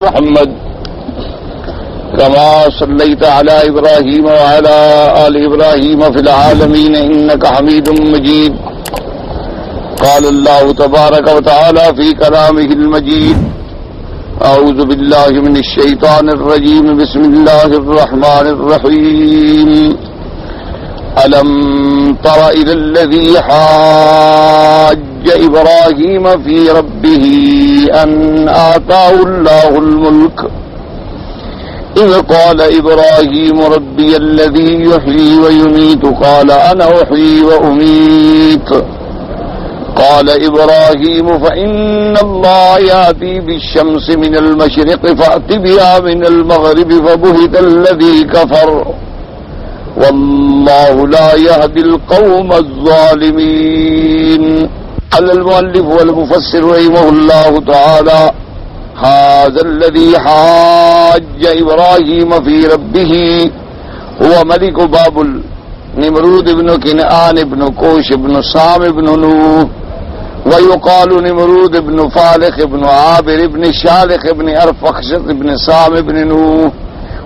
محمد كما صليت على إبراهيم وعلى آل إبراهيم في العالمين إنك حميد مجيد. قال الله تبارك وتعالى في كلامه المجيد: أعوذ بالله من الشيطان الرجيم. بسم الله الرحمن الرحيم. ألم تر إلى الذي حاج إبراهيم في ربه أن آتاه الله الملك إذ قال إبراهيم ربي الذي يحيي ويميت قال أنا أحيي وأميت قال إبراهيم فإن الله يأتي بالشمس من المشرق فأت بها من المغرب فبهت الذي كفر والله لا يهدي القوم الظالمين. قال المؤلف والمفسر رحمه الله تعالى: هذا الذي حاج إبراهيم في ربه هو ملك بابل نمرود بن كنعان بن كوش بن سام بن نوح، ويقال نمرود بن فالخ بن عابر بن شالخ بن أرفخشد بن سام بن نوح.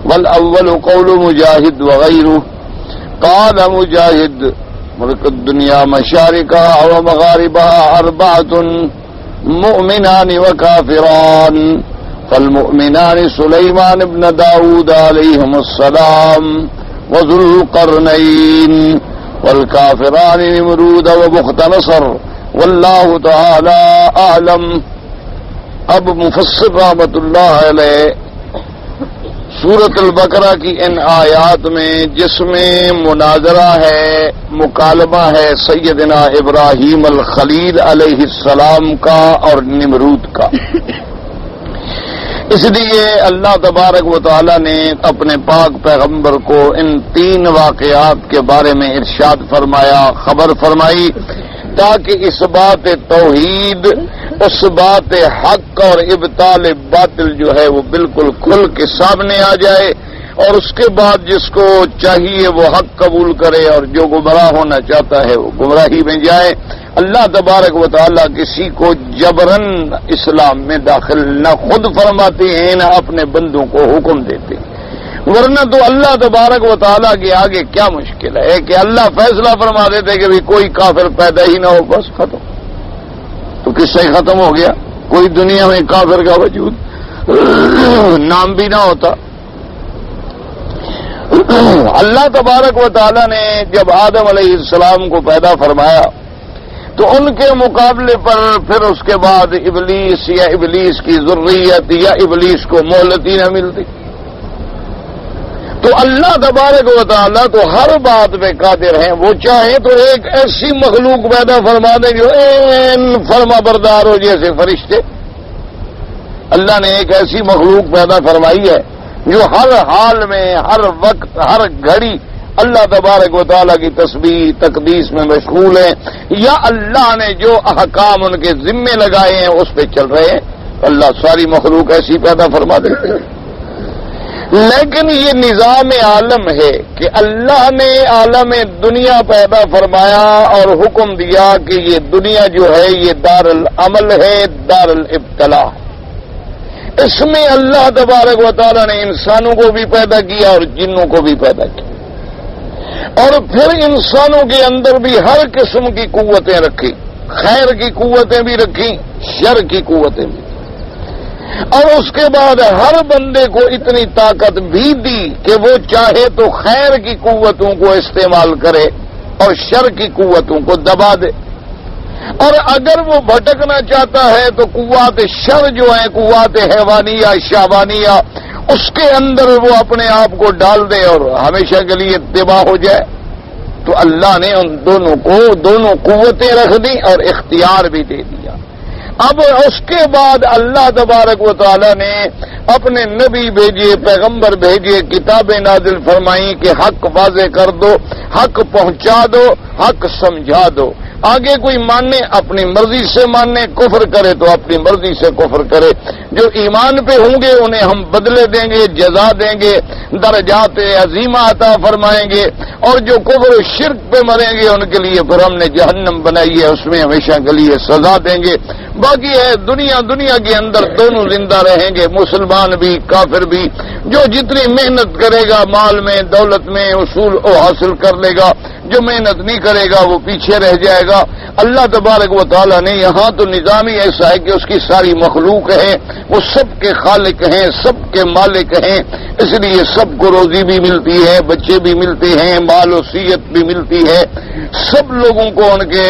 والأول قول مجاهد وغيره. قال مجاهد: ملك الدنيا مشارقها ومغاربها أربعة: مؤمنان وكافران. فالمؤمنان سليمان بن داود عليهم السلام وذو القرنين، والكافران نمرود وبخت نصر. والله تعالى أعلم. اب مفسر رحمت اللہ علیہ سورۃ البقرہ کی ان آیات میں جس میں مناظرہ ہے، مکالمہ ہے سیدنا ابراہیم الخلیل علیہ السلام کا اور نمرود کا، اس لیے اللہ تبارک و تعالی نے اپنے پاک پیغمبر کو ان تین واقعات کے بارے میں ارشاد فرمایا، خبر فرمائی، تاکہ اس بات توحید، اس بات حق اور ابطال باطل جو ہے وہ بالکل کھل کے سامنے آ جائے، اور اس کے بعد جس کو چاہیے وہ حق قبول کرے اور جو گمراہ ہونا چاہتا ہے وہ گمراہی میں جائے۔ اللہ تبارک و تعالیٰ کسی کو جبراً اسلام میں داخل نہ خود فرماتے ہیں نہ اپنے بندوں کو حکم دیتے، ورنہ تو اللہ تبارک و تعالیٰ کے آگے کیا مشکل ہے کہ اللہ فیصلہ فرما دیتے کہ بھی کوئی کافر پیدا ہی نہ ہو، بس ختم، تو کس سے ختم ہو گیا؟ کوئی دنیا میں کافر کا وجود نام بھی نہ ہوتا۔ اللہ تبارک و تعالیٰ نے جب آدم علیہ السلام کو پیدا فرمایا تو ان کے مقابلے پر پھر اس کے بعد ابلیس یا ابلیس کی ذریت یا ابلیس کو مہلت ہی نہ ملتی، تو اللہ تبارک و تعالیٰ تو ہر بات پہ قادر ہیں، وہ چاہیں تو ایک ایسی مخلوق پیدا فرما دیں جو این فرما بردار ہو جیسے فرشتے۔ اللہ نے ایک ایسی مخلوق پیدا فرمائی ہے جو ہر حال میں، ہر وقت، ہر گھڑی اللہ تبارک و تعالیٰ کی تسبیح تقدیس میں مشغول ہیں، یا اللہ نے جو احکام ان کے ذمے لگائے ہیں اس پہ چل رہے ہیں۔ اللہ ساری مخلوق ایسی پیدا فرما دیتے ہیں، لیکن یہ نظام عالم ہے کہ اللہ نے عالم دنیا پیدا فرمایا اور حکم دیا کہ یہ دنیا جو ہے یہ دار العمل ہے، دار الابتلاء۔ اس میں اللہ تبارک و تعالیٰ نے انسانوں کو بھی پیدا کیا اور جنوں کو بھی پیدا کیا، اور پھر انسانوں کے اندر بھی ہر قسم کی قوتیں رکھی، خیر کی قوتیں بھی رکھی، شر کی قوتیں بھی، اور اس کے بعد ہر بندے کو اتنی طاقت بھی دی کہ وہ چاہے تو خیر کی قوتوں کو استعمال کرے اور شر کی قوتوں کو دبا دے، اور اگر وہ بھٹکنا چاہتا ہے تو قوات شر جو ہیں، قوات حیوانیہ شہوانیہ، اس کے اندر وہ اپنے آپ کو ڈال دے اور ہمیشہ کے لیے تباہ ہو جائے۔ تو اللہ نے ان دونوں کو دونوں قوتیں رکھ دی اور اختیار بھی دے دیا۔ اب اس کے بعد اللہ تبارک و تعالیٰ نے اپنے نبی بھیجے، پیغمبر بھیجے، کتابیں نازل فرمائیں کہ حق واضح کر دو، حق پہنچا دو، حق سمجھا دو۔ آگے کوئی ماننے اپنی مرضی سے ماننے، کفر کرے تو اپنی مرضی سے کفر کرے۔ جو ایمان پہ ہوں گے انہیں ہم بدلے دیں گے، جزا دیں گے، درجات عظیمہ عطا فرمائیں گے، اور جو کفر و شرک پہ مریں گے ان کے لیے پھر ہم نے جہنم بنائی ہے، اس میں ہمیشہ کے لیے سزا دیں گے۔ باقی ہے دنیا کے اندر دونوں زندہ رہیں گے، مسلمان بھی کافر بھی۔ جو جتنی محنت کرے گا مال میں دولت میں اصول وہ حاصل کر لے گا، جو محنت نہیں کرے گا وہ پیچھے رہ جائے گا۔ اللہ تبارک و تعالیٰ نے یہاں تو نظام ہی ایسا ہے کہ اس کی ساری مخلوق ہے، وہ سب کے خالق ہیں، سب کے مالک ہیں، اس لیے سب کو روزی بھی ملتی ہے، بچے بھی ملتے ہیں، مال و صحت بھی ملتی ہے، سب لوگوں کو ان کے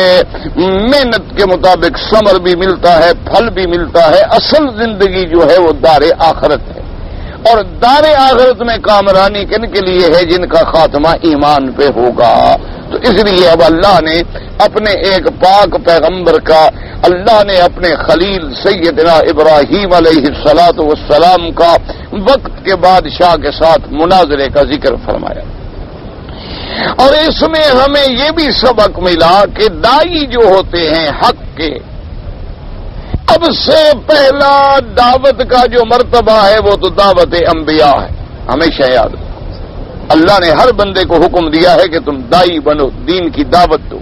محنت کے مطابق ثمر بھی ملتا ہے، پھل بھی ملتا ہے۔ اصل زندگی جو ہے وہ دار آخرت ہے، اور دار آخرت میں کامرانی کن کے لیے ہے؟ جن کا خاتمہ ایمان پہ ہوگا۔ تو اس لیے اب اللہ نے اپنے ایک پاک پیغمبر کا، اللہ نے اپنے خلیل سیدنا ابراہیم علیہ السلام کا وقت کے بادشاہ کے ساتھ مناظرے کا ذکر فرمایا، اور اس میں ہمیں یہ بھی سبق ملا کہ دائی جو ہوتے ہیں حق کے، اب سے پہلا دعوت کا جو مرتبہ ہے وہ تو دعوت انبیاء ہے، ہمیشہ یاد رکھو۔ اللہ نے ہر بندے کو حکم دیا ہے کہ تم دائی بنو، دین کی دعوت دو،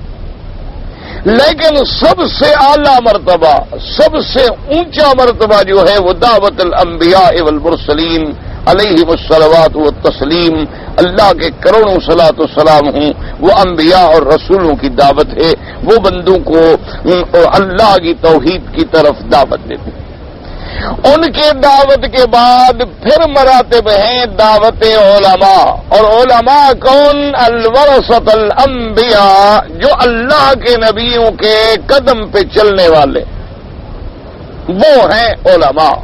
لیکن سب سے اعلیٰ مرتبہ، سب سے اونچا مرتبہ جو ہے وہ دعوت الانبیاء والمرسلین علیہم الصلوات والتسلیم، اللہ کے کروڑوں صلاۃ و سلام ہوں، وہ انبیاء اور رسولوں کی دعوت ہے، وہ بندوں کو اللہ کی توحید کی طرف دعوت دیتے ہیں۔ ان کے دعوت کے بعد پھر مراتب ہیں دعوت علماء، اور علماء کون؟ الورثۃ الانبیاء، جو اللہ کے نبیوں کے قدم پہ چلنے والے، وہ ہیں علماء،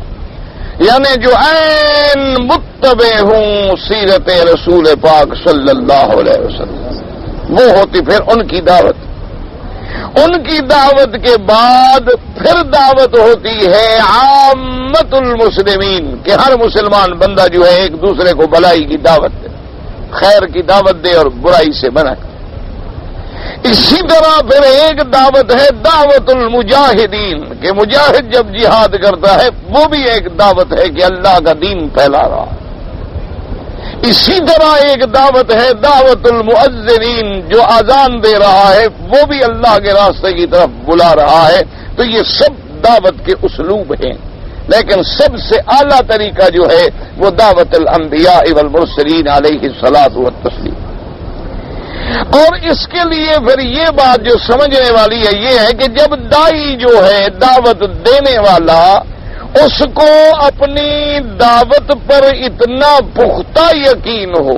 یعنی جو عین متبع ہوں سیرت رسول پاک صلی اللہ علیہ وسلم، وہ ہوتی پھر ان کی دعوت۔ ان کی دعوت کے بعد پھر دعوت ہوتی ہے عامت المسلمین، کہ ہر مسلمان بندہ جو ہے ایک دوسرے کو بھلائی کی دعوت دے، خیر کی دعوت دے اور برائی سے منع کرے۔ اسی طرح پھر ایک دعوت ہے دعوت المجاہدین، کہ مجاہد جب جہاد کرتا ہے وہ بھی ایک دعوت ہے کہ اللہ کا دین پھیلا رہا ہے۔ اسی طرح ایک دعوت ہے دعوت المؤذنین، جو اذان دے رہا ہے وہ بھی اللہ کے راستے کی طرف بلا رہا ہے۔ تو یہ سب دعوت کے اسلوب ہیں، لیکن سب سے اعلیٰ طریقہ جو ہے وہ دعوت الانبیاء والمرسلین علیہ الصلاۃ والتسلیم۔ اور اس کے لیے پھر یہ بات جو سمجھنے والی ہے یہ ہے کہ جب دائی جو ہے دعوت دینے والا، اس کو اپنی دعوت پر اتنا پختہ یقین ہو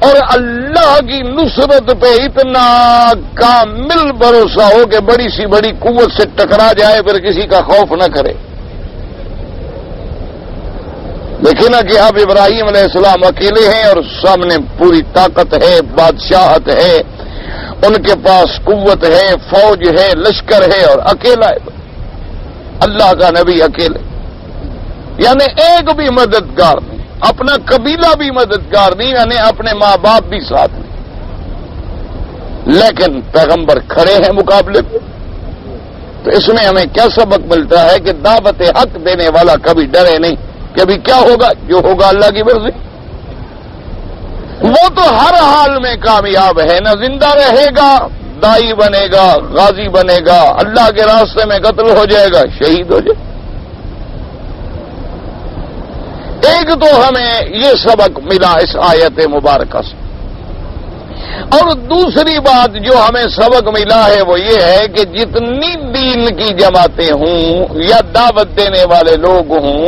اور اللہ کی نصرت پہ اتنا کامل بھروسہ ہو کہ بڑی سی بڑی قوت سے ٹکرا جائے پھر کسی کا خوف نہ کرے۔ دیکھیں نا کہ اب ابراہیم علیہ السلام اکیلے ہیں اور سامنے پوری طاقت ہے، بادشاہت ہے، ان کے پاس قوت ہے، فوج ہے، لشکر ہے، اور اکیلا ہے اللہ کا نبی، اکیلے، یعنی ایک بھی مددگار نہیں، اپنا قبیلہ بھی مددگار نہیں، یعنی اپنے ماں باپ بھی ساتھ نہیں، لیکن پیغمبر کھڑے ہیں مقابلے پہ۔ تو اس میں ہمیں کیا سبق ملتا ہے کہ دعوت حق دینے والا کبھی ڈرے نہیں کہ ابھی کیا ہوگا، جو ہوگا اللہ کی مرضی، وہ تو ہر حال میں کامیاب ہے، نہ زندہ رہے گا، دائی بنے گا، غازی بنے گا، اللہ کے راستے میں قتل ہو جائے گا، شہید ہو جائے گا۔ ایک تو ہمیں یہ سبق ملا اس آیت مبارکہ سے، اور دوسری بات جو ہمیں سبق ملا ہے وہ یہ ہے کہ جتنی دین کی جماعتیں ہوں یا دعوت دینے والے لوگ ہوں،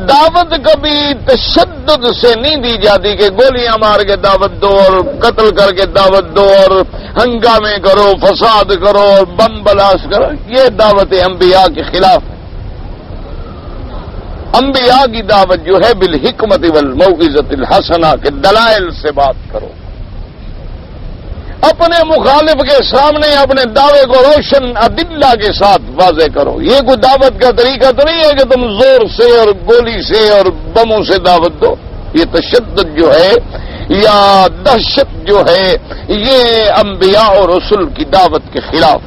دعوت کبھی تشدد سے نہیں دی جاتی کہ گولیاں مار کے دعوت دو اور قتل کر کے دعوت دو اور ہنگامے کرو، فساد کرو اور بم بلاس کرو، یہ دعوت انبیاء کے خلاف ہے۔ انبیاء کی دعوت جو ہے بالحکمت والموعظۃ الحسنہ، کے دلائل سے بات کرو، اپنے مخالف کے سامنے اپنے دعوے کو روشن ادلہ کے ساتھ واضح کرو۔ یہ کوئی دعوت کا طریقہ تو نہیں ہے کہ تم زور سے اور گولی سے اور بموں سے دعوت دو، یہ تشدد جو ہے یا دہشت جو ہے یہ انبیاء اور رسل کی دعوت کے خلاف۔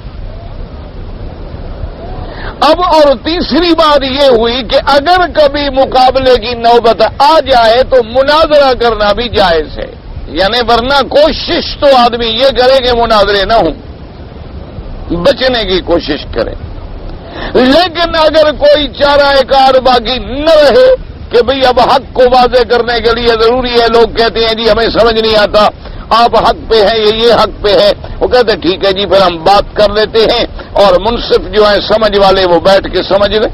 اب اور تیسری بات یہ ہوئی کہ اگر کبھی مقابلے کی نوبت آ جائے تو مناظرہ کرنا بھی جائز ہے، یعنی ورنہ کوشش تو آدمی یہ کرے کہ مناظرے نہ ہوں، بچنے کی کوشش کرے۔ لیکن اگر کوئی چارہ کار باقی نہ رہے کہ بھئی اب حق کو واضح کرنے کے لیے ضروری ہے، لوگ کہتے ہیں جی ہمیں سمجھ نہیں آتا، آپ حق پہ ہیں یہ حق پہ ہے، وہ کہتے ہیں ٹھیک ہے جی پھر ہم بات کر لیتے ہیں، اور منصف جو ہیں سمجھ والے وہ بیٹھ کے سمجھ لیں،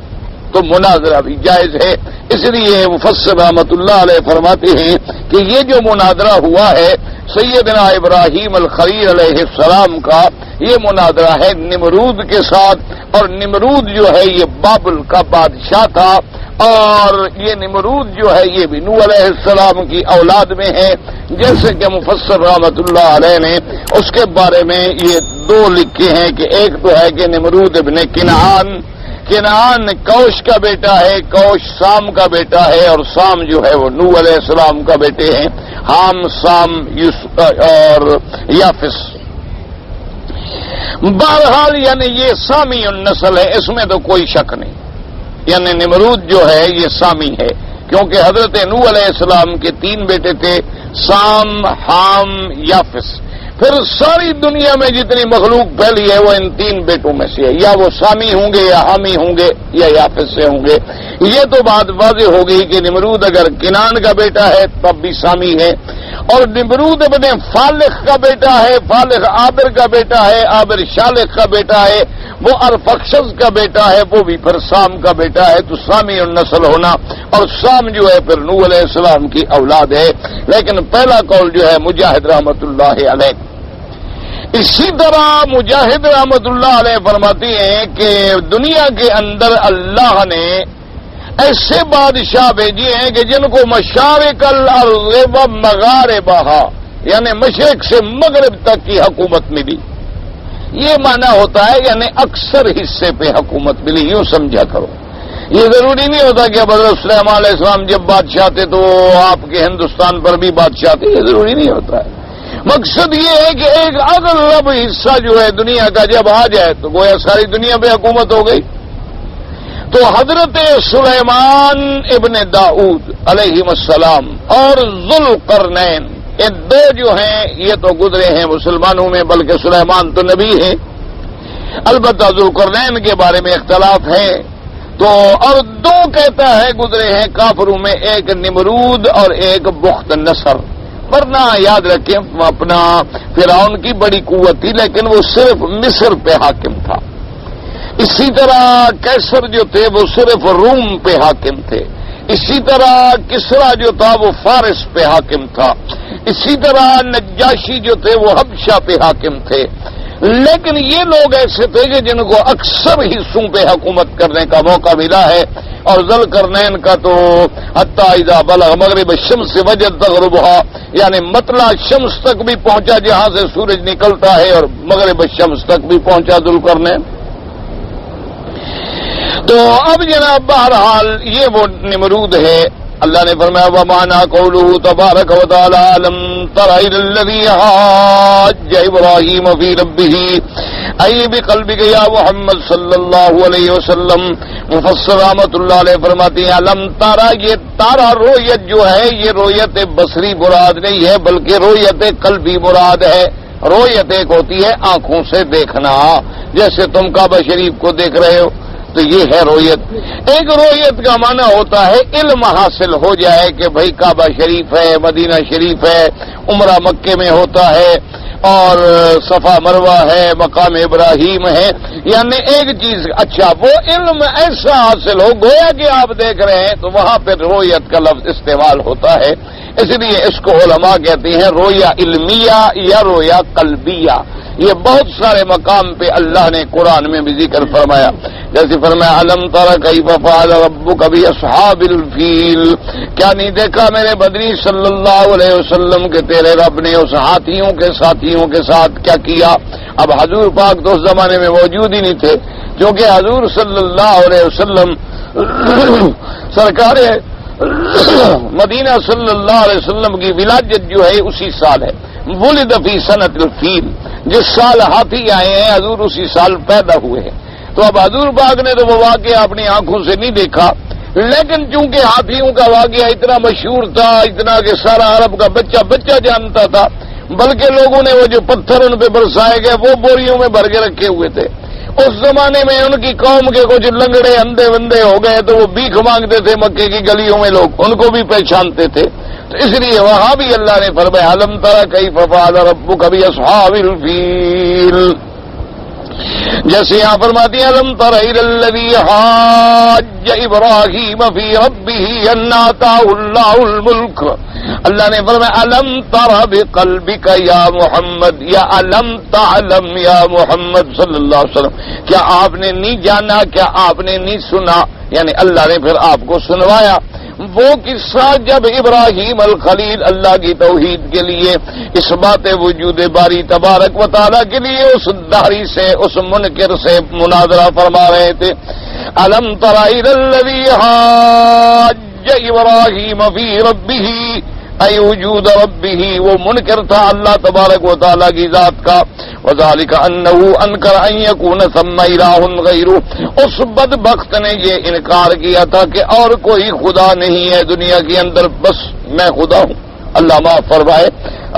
تو مناظرہ بھی جائز ہے۔ اس لیے مفسر رحمۃ اللہ علیہ فرماتے ہیں کہ یہ جو مناظرہ ہوا ہے سیدنا ابراہیم الخلیل علیہ السلام کا، یہ مناظرہ ہے نمرود کے ساتھ، اور نمرود جو ہے یہ بابل کا بادشاہ تھا، اور یہ نمرود جو ہے یہ بھی نوح علیہ السلام کی اولاد میں ہے، جیسے کہ مفسر رحمۃ اللہ علیہ نے اس کے بارے میں یہ دو لکھے ہیں کہ ایک تو ہے کہ نمرود ابن کنعان کوش کا بیٹا ہے، کوش سام کا بیٹا ہے، اور سام جو ہے وہ نوح علیہ السلام کا بیٹے ہیں، حام سام اور یافس۔ بہرحال یعنی یہ سامی النسل ہے، اس میں تو کوئی شک نہیں، یعنی نمرود جو ہے یہ سامی ہے، کیونکہ حضرت نوح علیہ السلام کے 3 بیٹے تھے، سام، حام، یافس۔ پھر ساری دنیا میں جتنی مخلوق پھیلی ہے وہ ان 3 بیٹوں میں سے ہے، یا وہ سامی ہوں گے یا حامی ہوں گے یا یافس سے ہوں گے۔ یہ تو بات واضح ہو گئی کہ نمرود اگر کنان کا بیٹا ہے تب بھی سامی ہے، اور نمرود ابن فالخ کا بیٹا ہے، فالخ عابر کا بیٹا ہے، عابر شالخ کا بیٹا ہے، وہ ارفخشد کا بیٹا ہے، وہ بھی پھر سام کا بیٹا ہے، تو سامی النسل ہونا، اور سام جو ہے پھر نوح علیہ السلام کی اولاد ہے۔ لیکن پہلا قول جو ہے مجاہد رحمۃ اللہ علیہ۔ اسی طرح مجاہد رحمۃ اللہ علیہ فرماتی ہیں کہ دنیا کے اندر اللہ نے ایسے بادشاہ بھیجے ہیں کہ جن کو مشارق الارض و مغاربہا، یعنی مشرق سے مغرب تک کی حکومت ملی۔ یہ معنی ہوتا ہے یعنی اکثر حصے پہ حکومت ملی، یوں سمجھا کرو۔ یہ ضروری نہیں ہوتا کہ اب حضرت سلیمان علیہ السلام جب بادشاہ تھے تو آپ کے ہندوستان پر بھی بادشاہ تھے، یہ ضروری نہیں ہوتا ہے۔ مقصد یہ ہے کہ ایک اغلب حصہ جو ہے دنیا کا جب آ جائے تو گویا ساری دنیا پہ حکومت ہو گئی۔ تو حضرت سلیمان ابن داؤد علیہ السلام اور ذوالقرنین، یہ 2 جو ہیں یہ تو گزرے ہیں مسلمانوں میں، بلکہ سلیمان تو نبی ہیں، البتہ ذوالقرنین کے بارے میں اختلاف ہے۔ تو اور 2 کہتا ہے گزرے ہیں کافروں میں، ایک نمرود اور ایک بخت نصر۔ ورنہ یاد رکھیں اپنا فرعون کی بڑی قوت تھی، لیکن وہ صرف مصر پہ حاکم تھا۔ اسی طرح کیسر جو تھے وہ صرف روم پہ حاکم تھے۔ اسی طرح کسرا جو تھا وہ فارس پہ حاکم تھا۔ اسی طرح نجاشی جو تھے وہ حبشہ پہ حاکم تھے۔ لیکن یہ لوگ ایسے تھے کہ جن کو اکثر حصوں پہ حکومت کرنے کا موقع ملا ہے، اور ذوالقرنین کا تو حتی اذا بلغ مغرب الشمس وجد غروبها، یعنی مطلع شمس تک بھی پہنچا جہاں سے سورج نکلتا ہے، اور مغرب الشمس تک بھی پہنچا ذوالقرنین۔ تو اب جناب بہرحال یہ وہ نمرود ہے۔ اللہ نے فرمایا وَمَعْنَا قَوْلُهُ تَبَارَكَ وَتَعَالَىٰ أَلَمْ تَرَ إِلَى الَّذِي حَاجَّ إِبْرَاهِيمَ فِي رَبِّهِ أَيْ بِقَلْبِكَ يَا محمد صلی اللہ علیہ وسلم۔ مفسر رحمۃ اللہ علیہ فرماتے ہیں علم تارا، یہ تارا رویت جو ہے یہ رویت بصری مراد نہیں ہے، بلکہ رویت قلبی مراد ہے۔ رویت ایک ہوتی ہے آنکھوں سے دیکھنا، جیسے تم کعبہ شریف کو دیکھ رہے ہو، تو یہ ہے رویت۔ ایک رویت کا معنی ہوتا ہے علم حاصل ہو جائے کہ بھئی کعبہ شریف ہے، مدینہ شریف ہے، عمرہ مکے میں ہوتا ہے، اور صفا مروہ ہے، مقام ابراہیم ہے، یعنی ایک چیز اچھا وہ علم ایسا حاصل ہو گویا کہ آپ دیکھ رہے ہیں، تو وہاں پہ رویت کا لفظ استعمال ہوتا ہے۔ اس لیے اس کو علماء کہتے ہیں رویا علمیہ یا رویا قلبیہ۔ یہ بہت سارے مقام پہ اللہ نے قرآن میں بھی ذکر فرمایا، جیسے فرمایا علم تر کیف فعل ربک باصحاب الفیل، کیا نہیں دیکھا میرے بدری صلی اللہ علیہ وسلم کہ تیرے رب نے اس ہاتھیوں کے ساتھیوں کے ساتھ کیا کیا۔ اب حضور پاک تو اس زمانے میں موجود ہی نہیں تھے، کیونکہ حضور صلی اللہ علیہ وسلم سرکار مدینہ صلی اللہ علیہ وسلم کی ولادت جو ہے اسی سال ہے، ولد فی سنۃ الفیل، جس سال ہاتھی آئے ہیں حضور اسی سال پیدا ہوئے ہیں۔ تو اب حضور پاک نے تو وہ واقعہ اپنی آنکھوں سے نہیں دیکھا، لیکن چونکہ ہاتھیوں کا واقعہ اتنا مشہور تھا، اتنا کہ سارا عرب کا بچہ بچہ جانتا تھا، بلکہ لوگوں نے وہ جو پتھر ان پہ برسائے گئے وہ بوریوں میں بھر کے رکھے ہوئے تھے۔ اس زمانے میں ان کی قوم کے کچھ لنگڑے اندھے بندے ہو گئے تو وہ بھیک مانگتے تھے مکے کی گلیوں میں، لوگ ان کو بھی پہچانتے تھے، تو اس لیے وہاں بھی اللہ نے فرمایا الم تری کیف فعل ربک باصحاب الفیل، جیسے یہاں فرماتی ہیں الم تر الی الذی حاج ابراہیم فی ربہ ان آتاہ اللہ الملک، اللہ نے فرمایا الم تر بقلبک یا محمد یا الم تعلم یا محمد صلی اللہ علیہ وسلم، کیا آپ نے نہیں جانا، کیا آپ نے نہیں سنا، یعنی اللہ نے پھر آپ کو سنوایا وہ قصہ جب ابراہیم الخلیل اللہ کی توحید کے لیے، اس بات وجود باری تبارک و تعالیٰ کے لیے اس دہری سے، اس منکر سے مناظرہ فرما رہے تھے۔ الم تر الی الذی حاج ابراہیم فی ربہ، اے وجود ربہ، وہ منکر تھا اللہ تبارک و تعالیٰ کی ذات کا، وذالک انہ انکر ان یکون ثم الہ غیرہ، اس بدبخت نے یہ انکار کیا تھا کہ اور کوئی خدا نہیں ہے دنیا کے اندر، بس میں خدا ہوں۔ اللہ معاف فرمائے،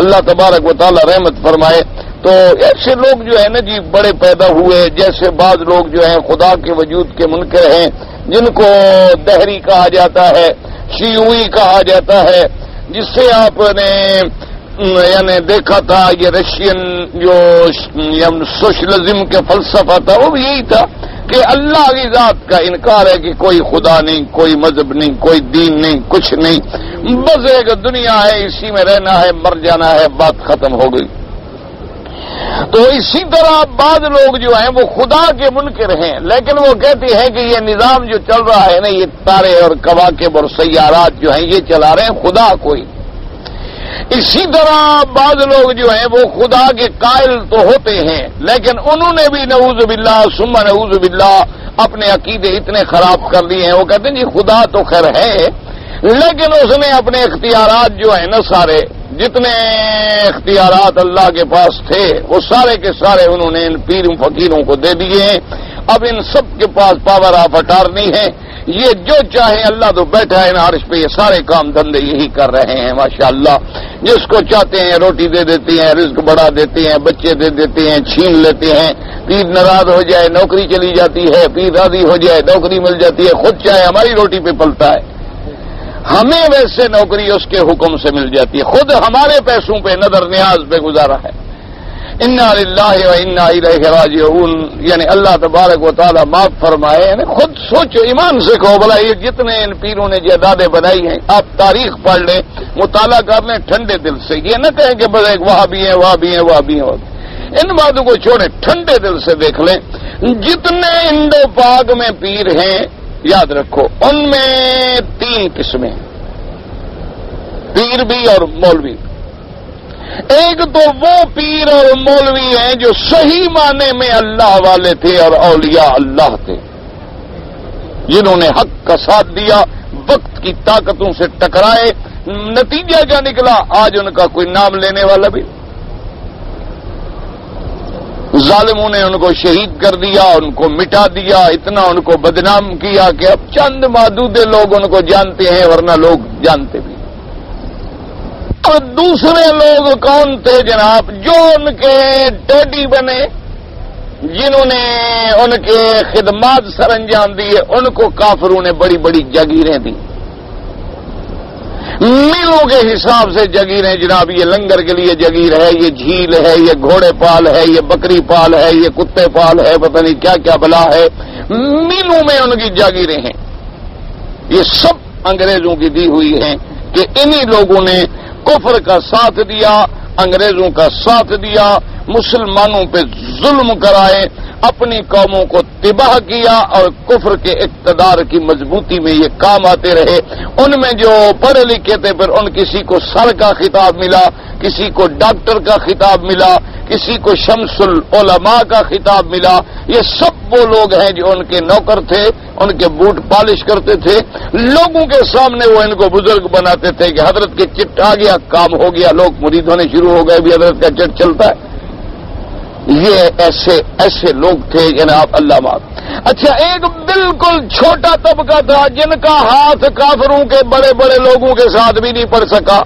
اللہ تبارک و تعالیٰ رحمت فرمائے۔ تو ایسے لوگ جو ہے نا جی بڑے پیدا ہوئے، جیسے بعض لوگ جو ہیں خدا کے وجود کے منکر ہیں، جن کو دہری کہا جاتا ہے، شیوعی کہا جاتا ہے، جس سے آپ نے یعنی دیکھا تھا یہ رشین جو سوشلزم کے فلسفہ تھا وہ بھی یہی تھا کہ اللہ کی ذات کا انکار ہے کہ کوئی خدا نہیں، کوئی مذہب نہیں، کوئی دین نہیں، کچھ نہیں، بس ایک دنیا ہے، اسی میں رہنا ہے، مر جانا ہے، بات ختم ہو گئی۔ تو اسی طرح بعض لوگ جو ہیں وہ خدا کے منکر ہیں، لیکن وہ کہتے ہیں کہ یہ نظام جو چل رہا ہے نا، یہ تارے اور کواکب اور سیارات جو ہیں یہ چلا رہے ہیں خدا کوئی۔ اسی طرح بعض لوگ جو ہیں وہ خدا کے قائل تو ہوتے ہیں، لیکن انہوں نے بھی نعوذ باللہ ثم نعوذ باللہ اپنے عقیدے اتنے خراب کر لیے ہیں، وہ کہتے ہیں جی خدا تو خیر ہے، لیکن اس نے اپنے اختیارات جو ہیں نا سارے جتنے اختیارات اللہ کے پاس تھے وہ سارے کے سارے انہوں نے ان پیروں فقیروں کو دے دیے ہیں۔ اب ان سب کے پاس پاور آف اٹارنی ہے، یہ جو چاہے اللہ تو بیٹھا ہے نا عرش پہ، یہ سارے کام دھندے یہی کر رہے ہیں ماشاءاللہ۔ جس کو چاہتے ہیں روٹی دے دیتے ہیں، رزق بڑھا دیتے ہیں، بچے دے دیتے ہیں، چھین لیتے ہیں، پیر ناراض ہو جائے نوکری چلی جاتی ہے، پیر راضی ہو جائے نوکری مل جاتی ہے، خود چاہے ہماری روٹی پہ پلتا ہے، ہمیں ویسے نوکری اس کے حکم سے مل جاتی ہے، خود ہمارے پیسوں پہ نظر نیاز پہ گزارا ہے۔ انا للہ و انا الیہ راجعون، یعنی اللہ تبارک و تعالیٰ معاف فرمائے، یعنی خود سوچو، ایمان سے کہو بھلا یہ جتنے ان پیروں نے جائیدادیں بنائی ہیں، آپ تاریخ پڑھ لیں، مطالعہ کر لیں ٹھنڈے دل سے، یہ نہ کہیں کہ بس ایک وہاں بھی ہیں وہاں بھی ہیں وہاں بھی ہیں، ان باتوں کو چھوڑیں، ٹھنڈے دل سے دیکھ لیں، جتنے انڈو پاک میں پیر ہیں یاد رکھو ان میں 3 قسمیں، پیر بھی اور مولوی۔ ایک تو وہ پیر اور مولوی ہیں جو صحیح معنی میں اللہ والے تھے اور اولیاء اللہ تھے، جنہوں نے حق کا ساتھ دیا، وقت کی طاقتوں سے ٹکرائے، نتیجہ کیا نکلا؟ آج ان کا کوئی نام لینے والا بھی، ظالموں نے ان کو شہید کر دیا، ان کو مٹا دیا، اتنا ان کو بدنام کیا کہ اب چند محدود لوگ ان کو جانتے ہیں، ورنہ لوگ جانتے بھی۔ اور دوسرے لوگ کون تھے جناب؟ جو ان کے ڈیڈی بنے، جنہوں نے ان کے خدمات سر انجام دیے، ان کو کافروں نے بڑی بڑی جاگیریں دی، میلوں کے حساب سے جاگیریں جناب، یہ لنگر کے لیے جاگیر ہے، یہ جھیل ہے، یہ گھوڑے پال ہے، یہ بکری پال ہے، یہ کتے پال ہے، پتہ نہیں کیا کیا بلا ہے، میلوں میں ان کی جاگیریں ہیں۔ یہ سب انگریزوں کی دی ہوئی ہیں کہ انہی لوگوں نے کفر کا ساتھ دیا، انگریزوں کا ساتھ دیا، مسلمانوں پہ ظلم کرائے، اپنی قوموں کو تباہ کیا، اور کفر کے اقتدار کی مضبوطی میں یہ کام آتے رہے۔ ان میں جو پڑھے لکھے تھے پھر ان کسی کو سر کا خطاب ملا، کسی کو ڈاکٹر کا خطاب ملا، کسی کو شمس العلماء کا خطاب ملا۔ یہ سب وہ لوگ ہیں جو ان کے نوکر تھے، ان کے بوٹ پالش کرتے تھے، لوگوں کے سامنے وہ ان کو بزرگ بناتے تھے کہ حضرت کے چٹ آ گیا، کام ہو گیا، لوگ مرید ہونے شروع ہو گئے، بھی حضرت کا چٹ چلتا ہے۔ یہ ایسے لوگ تھے جناب، اللہ معاف۔ اچھا، ایک بالکل چھوٹا طبقہ تھا جن کا ہاتھ کافروں کے بڑے بڑے لوگوں کے ساتھ بھی نہیں پڑ سکا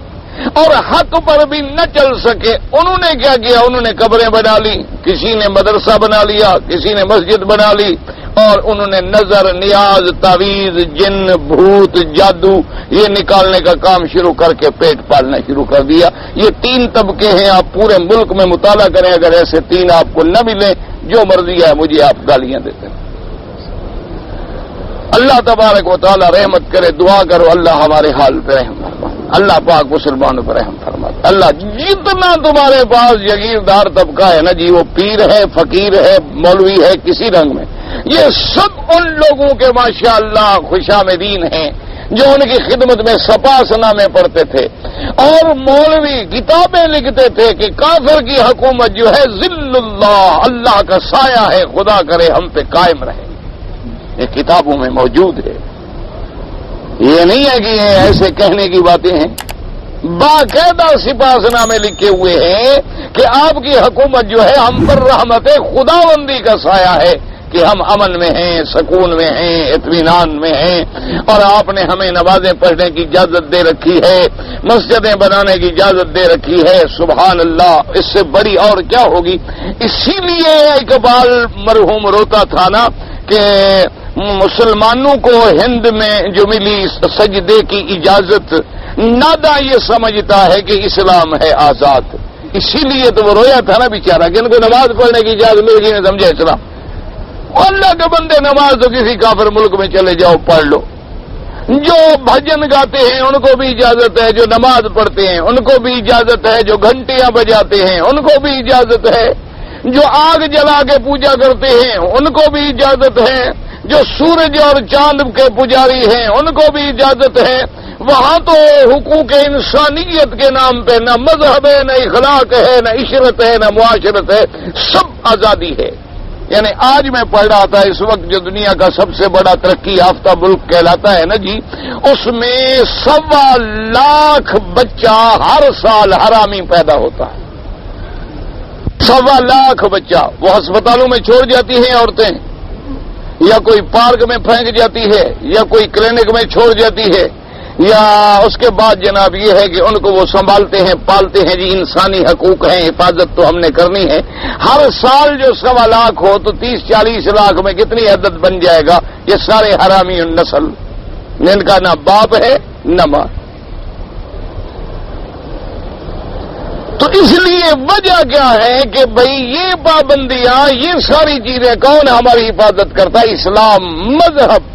اور حق پر بھی نہ چل سکے، انہوں نے کیا کیا؟ انہوں نے قبریں بنا لی، کسی نے مدرسہ بنا لیا، کسی نے مسجد بنا لی، اور انہوں نے نظر، نیاز، تعویذ، جن، بھوت، جادو یہ نکالنے کا کام شروع کر کے پیٹ پالنا شروع کر دیا۔ یہ 3 طبقے ہیں، آپ پورے ملک میں مطالعہ کریں، اگر ایسے 3 آپ کو نہ ملیں، جو مرضی ہے مجھے آپ گالیاں دیتے ہیں۔ اللہ تبارک و تعالی رحمت کرے، دعا کرو اللہ ہمارے حال پہ رحم فرما، اللہ پاک مسلمانوں پر رحم فرما۔ اللہ جتنا تمہارے پاس جگیردار طبقہ ہے نا جی، وہ پیر ہے، فقیر ہے، مولوی ہے، کسی رنگ میں، یہ سب ان لوگوں کے ماشاءاللہ خوشامدین ہیں جو ان کی خدمت میں سپاس نامے پڑھتے تھے، اور مولوی کتابیں لکھتے تھے کہ کافر کی حکومت جو ہے ذل اللہ، اللہ کا سایہ ہے، خدا کرے ہم پہ قائم رہے۔ یہ کتابوں میں موجود ہے، یہ نہیں ہے کہ یہ ایسے کہنے کی باتیں ہیں، باقاعدہ سپاس نامے لکھے ہوئے ہیں کہ آپ کی حکومت جو ہے ہم پر رحمت خداوندی کا سایہ ہے، کہ ہم امن میں ہیں، سکون میں ہیں، اطمینان میں ہیں، اور آپ نے ہمیں نمازیں پڑھنے کی اجازت دے رکھی ہے، مسجدیں بنانے کی اجازت دے رکھی ہے۔ سبحان اللہ، اس سے بڑی اور کیا ہوگی؟ اسی لیے اقبال مرحوم روتا تھا نا کہ مسلمانوں کو ہند میں جو ملی سجدے کی اجازت، نادا یہ سمجھتا ہے کہ اسلام ہے آزاد، اسی لیے تو وہ رویا تھا نا بیچارہ کہ ان کو نماز پڑھنے کی اجازت مل گئی، نے سمجھا اسلام۔ اللہ کے بندے، نماز تو کسی کافر ملک میں چلے جاؤ پڑھ لو، جو بھجن گاتے ہیں ان کو بھی اجازت ہے، جو نماز پڑھتے ہیں ان کو بھی اجازت ہے، جو گھنٹیاں بجاتے ہیں ان کو بھی اجازت ہے، جو آگ جلا کے پوجا کرتے ہیں ان کو بھی اجازت ہے، جو سورج اور چاند کے پجاری ہیں ان کو بھی اجازت ہے۔ وہاں تو حقوق انسانیت کے نام پہ نہ مذہب ہے، نہ اخلاق ہے، نہ عشرت ہے، نہ معاشرت ہے، سب آزادی ہے۔ یعنی آج میں پڑھ رہا تھا، اس وقت جو دنیا کا سب سے بڑا ترقی یافتہ ملک کہلاتا ہے نا جی، اس میں 1.25 لاکھ بچہ ہر سال حرامی پیدا ہوتا ہے۔ 1.25 لاکھ بچہ وہ ہسپتالوں میں چھوڑ جاتی ہیں عورتیں، یا کوئی پارک میں پھینک جاتی ہے، یا کوئی کلینک میں چھوڑ جاتی ہے، یا اس کے بعد جناب یہ ہے کہ ان کو وہ سنبھالتے ہیں، پالتے ہیں جی، انسانی حقوق ہیں، حفاظت تو ہم نے کرنی ہے۔ ہر سال جو 1.25 لاکھ ہو تو 30-40 لاکھ میں کتنی عدد بن جائے گا؟ یہ سارے حرامی نسل، جن کا نہ باپ ہے نہ ماں۔ تو اس لیے وجہ کیا ہے کہ بھئی یہ پابندیاں، یہ ساری چیزیں کون ہماری حفاظت کرتا ہے؟ اسلام مذہب،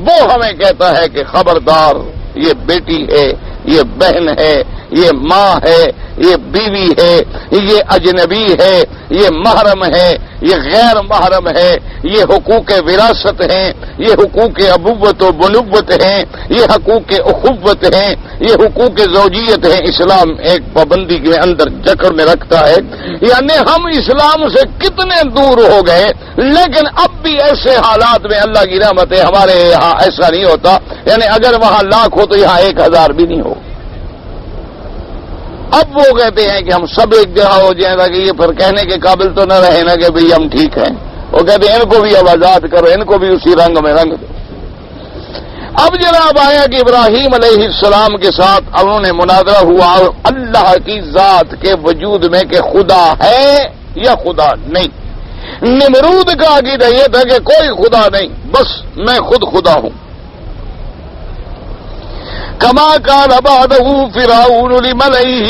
وہ ہمیں کہتا ہے کہ خبردار، یہ بیٹی ہے، یہ بہن ہے، یہ ماں ہے، یہ بیوی ہے، یہ اجنبی ہے، یہ محرم ہے، یہ غیر محرم ہے، یہ حقوق وراثت ہیں، یہ حقوق ابوت و بنوت ہیں، یہ حقوق اخوت ہیں، یہ حقوق زوجیت ہیں۔ اسلام ایک پابندی کے اندر جکڑ میں رکھتا ہے۔ یعنی ہم اسلام سے کتنے دور ہو گئے، لیکن اب بھی ایسے حالات میں اللہ کی رحمت ہے ہمارے یہاں ایسا نہیں ہوتا، یعنی اگر وہاں 1 لاکھ ہو تو یہاں 1000 بھی نہیں ہو۔ اب وہ کہتے ہیں کہ ہم سب ایک جگہ ہو جائیں گا، کہ یہ پھر کہنے کے قابل تو نہ رہے نا کہ بھئی ہم ٹھیک ہیں۔ وہ کہتے ہیں ان کو بھی اب آزاد کرو، ان کو بھی اسی رنگ میں رنگ دو۔ اب جناب آیا کہ ابراہیم علیہ السلام کے ساتھ انہوں نے مناظرہ ہوا اللہ کی ذات کے وجود میں کہ خدا ہے یا خدا نہیں۔ نمرود کا عقیدہ یہ تھا کہ کوئی خدا نہیں، بس میں خود خدا ہوں۔ کما قال بعده فرعون لملئه،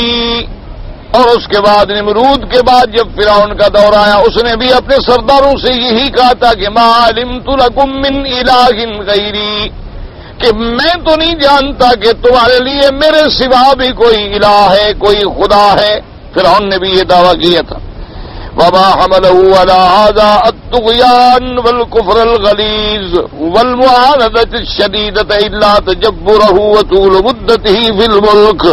اور اس کے بعد نمرود کے بعد جب فرعون کا دور آیا، اس نے بھی اپنے سرداروں سے یہی کہا تھا کہ ما علمت لکم من الہ غیری، کہ میں تو نہیں جانتا کہ تمہارے لیے میرے سوا بھی کوئی الہ ہے، کوئی خدا ہے۔ فرعون نے بھی یہ دعویٰ کیا تھا۔ وما حمله على هذا الطغيان والكفر الغليظ والمعاندة الشديدة إلا تجبره وطول مدته في الملك۔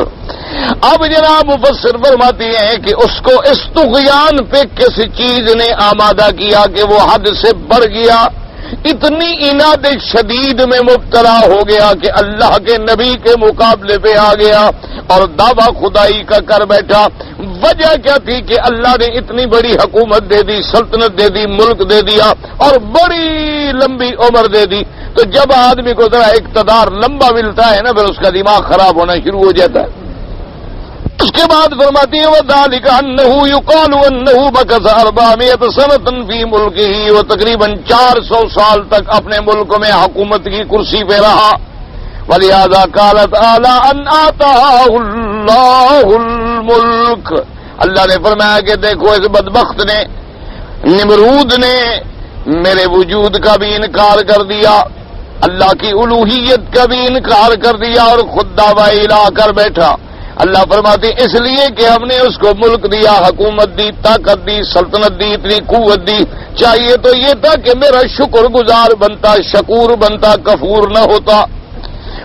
اب جناب مفسر فرماتی ہیں کہ اس کو اس طغیان پہ کسی چیز نے آمادہ کیا کہ وہ حد سے بڑھ گیا، اتنی عناد شدید میں مبتلا ہو گیا کہ اللہ کے نبی کے مقابلے پہ آ گیا، اور دعویٰ خدائی کا کر بیٹھا۔ وجہ کیا تھی کہ اللہ نے اتنی بڑی حکومت دے دی، سلطنت دے دی، ملک دے دیا اور بڑی لمبی عمر دے دی، تو جب آدمی کو ذرا اقتدار لمبا ملتا ہے نا، پھر اس کا دماغ خراب ہونا شروع ہو جاتا ہے۔ اس کے بعد فرماتی ہے وَذَلِكَ أَنَّهُ يُقَالُ أَنَّهُ مَكَثَ 400 سَنَةً فِي مُلْكِهِ، وہ تقریباً 400 سال تک اپنے ملک میں حکومت کی کرسی پہ رہا۔ وَلِهَذَا قَالَ تَعَالَىٰ أَنْ آتَاهُ اللَّهُ الْمُلْكَ، اللہ نے فرمایا کہ دیکھو اس بدبخت نے، نمرود نے میرے وجود کا بھی انکار کر دیا، اللہ کی الوہیت کا بھی انکار کر دیا اور خود دعویٰ الہ کر بیٹھا۔ اللہ فرماتے اس لیے کہ ہم نے اس کو ملک دیا، حکومت دی، طاقت دی، سلطنت دی، اتنی قوت دی، چاہیے تو یہ تھا کہ میرا شکر گزار بنتا، شکور بنتا، کفور نہ ہوتا۔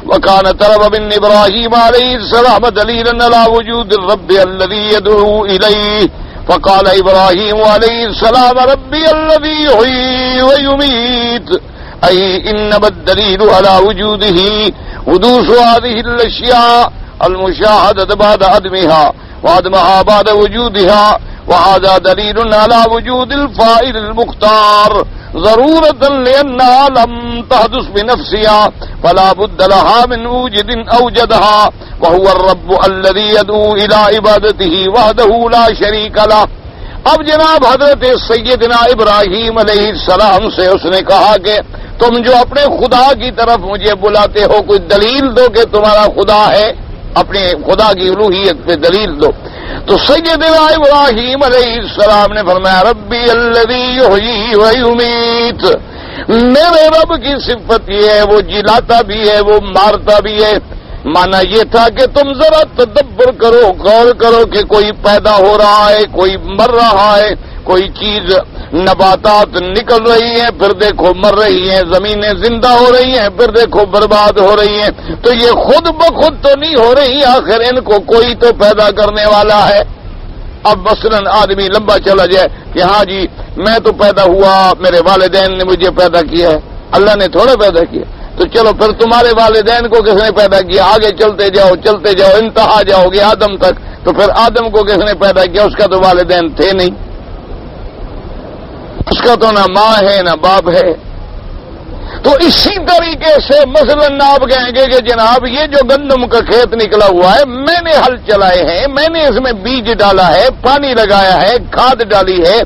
وَكَانَ طَلَبَ مِنْ إِبْرَاهِيمَ عَلَيْهِ السَّلَامَ دَلِيلًا عَلَى وُجُودِ الرَّبِّ الَّذِي يَدْعُو إِلَيْهِ، فَقَالَ إِبْرَاهِيمُ عَلَيْهِ السَّلَامَ رَبِّيَ الَّذِي يُحْيِي وَيُمِيتُ، أي إنما الدليل على وجوده حدوث هذه الأشياء المشاهدة بعد عدمها وعدمها بعد وجودها، وهذا دليل على وجود الفاعل المختار ضرورة لأنها لم تحدث بنفسها فلا بد لها من موجد أوجدها، وهو الرب الذي يدعو إلى عبادته وحده لا شريك له۔ اب جناب حضرت سیدنا ابراہیم علیہ السلام سے اس نے کہا کہ تم جو اپنے خدا کی طرف مجھے بلاتے ہو، کوئی دلیل دو کہ تمہارا خدا ہے، اپنے خدا کی الوہیت پہ دلیل دو۔ تو سیدنا ابراہیم علیہ السلام نے فرمایا ربی الذی یحیی و یمیت، میرے رب کی صفت یہ ہے وہ جلاتا بھی ہے، وہ مارتا بھی ہے۔ مانا یہ تھا کہ تم ذرا تدبر کرو، غور کرو کہ کوئی پیدا ہو رہا ہے، کوئی مر رہا ہے، کوئی چیز نباتات نکل رہی ہیں، پھر دیکھو مر رہی ہیں، زمینیں زندہ ہو رہی ہیں، پھر دیکھو برباد ہو رہی ہیں، تو یہ خود بخود تو نہیں ہو رہی، آخر ان کو کوئی تو پیدا کرنے والا ہے۔ اب مثلاً آدمی لمبا چلا جائے کہ ہاں جی میں تو پیدا ہوا، میرے والدین نے مجھے پیدا کیا ہے، اللہ نے تھوڑا پیدا کیا، تو چلو پھر تمہارے والدین کو کس نے پیدا کیا، آگے چلتے جاؤ انتہا جاؤ گے آدم تک، تو پھر آدم کو کس نے پیدا کیا، اس کا تو والدین تھے نہیں، اس کا تو نہ ماں ہے نہ باپ ہے۔ تو اسی طریقے سے مثلاً آپ کہیں گے کہ جناب یہ جو گندم کا کھیت نکلا ہوا ہے، میں نے ہل چلائے ہیں، میں نے اس میں بیج ڈالا ہے، پانی لگایا ہے، کھاد ڈالی ہے،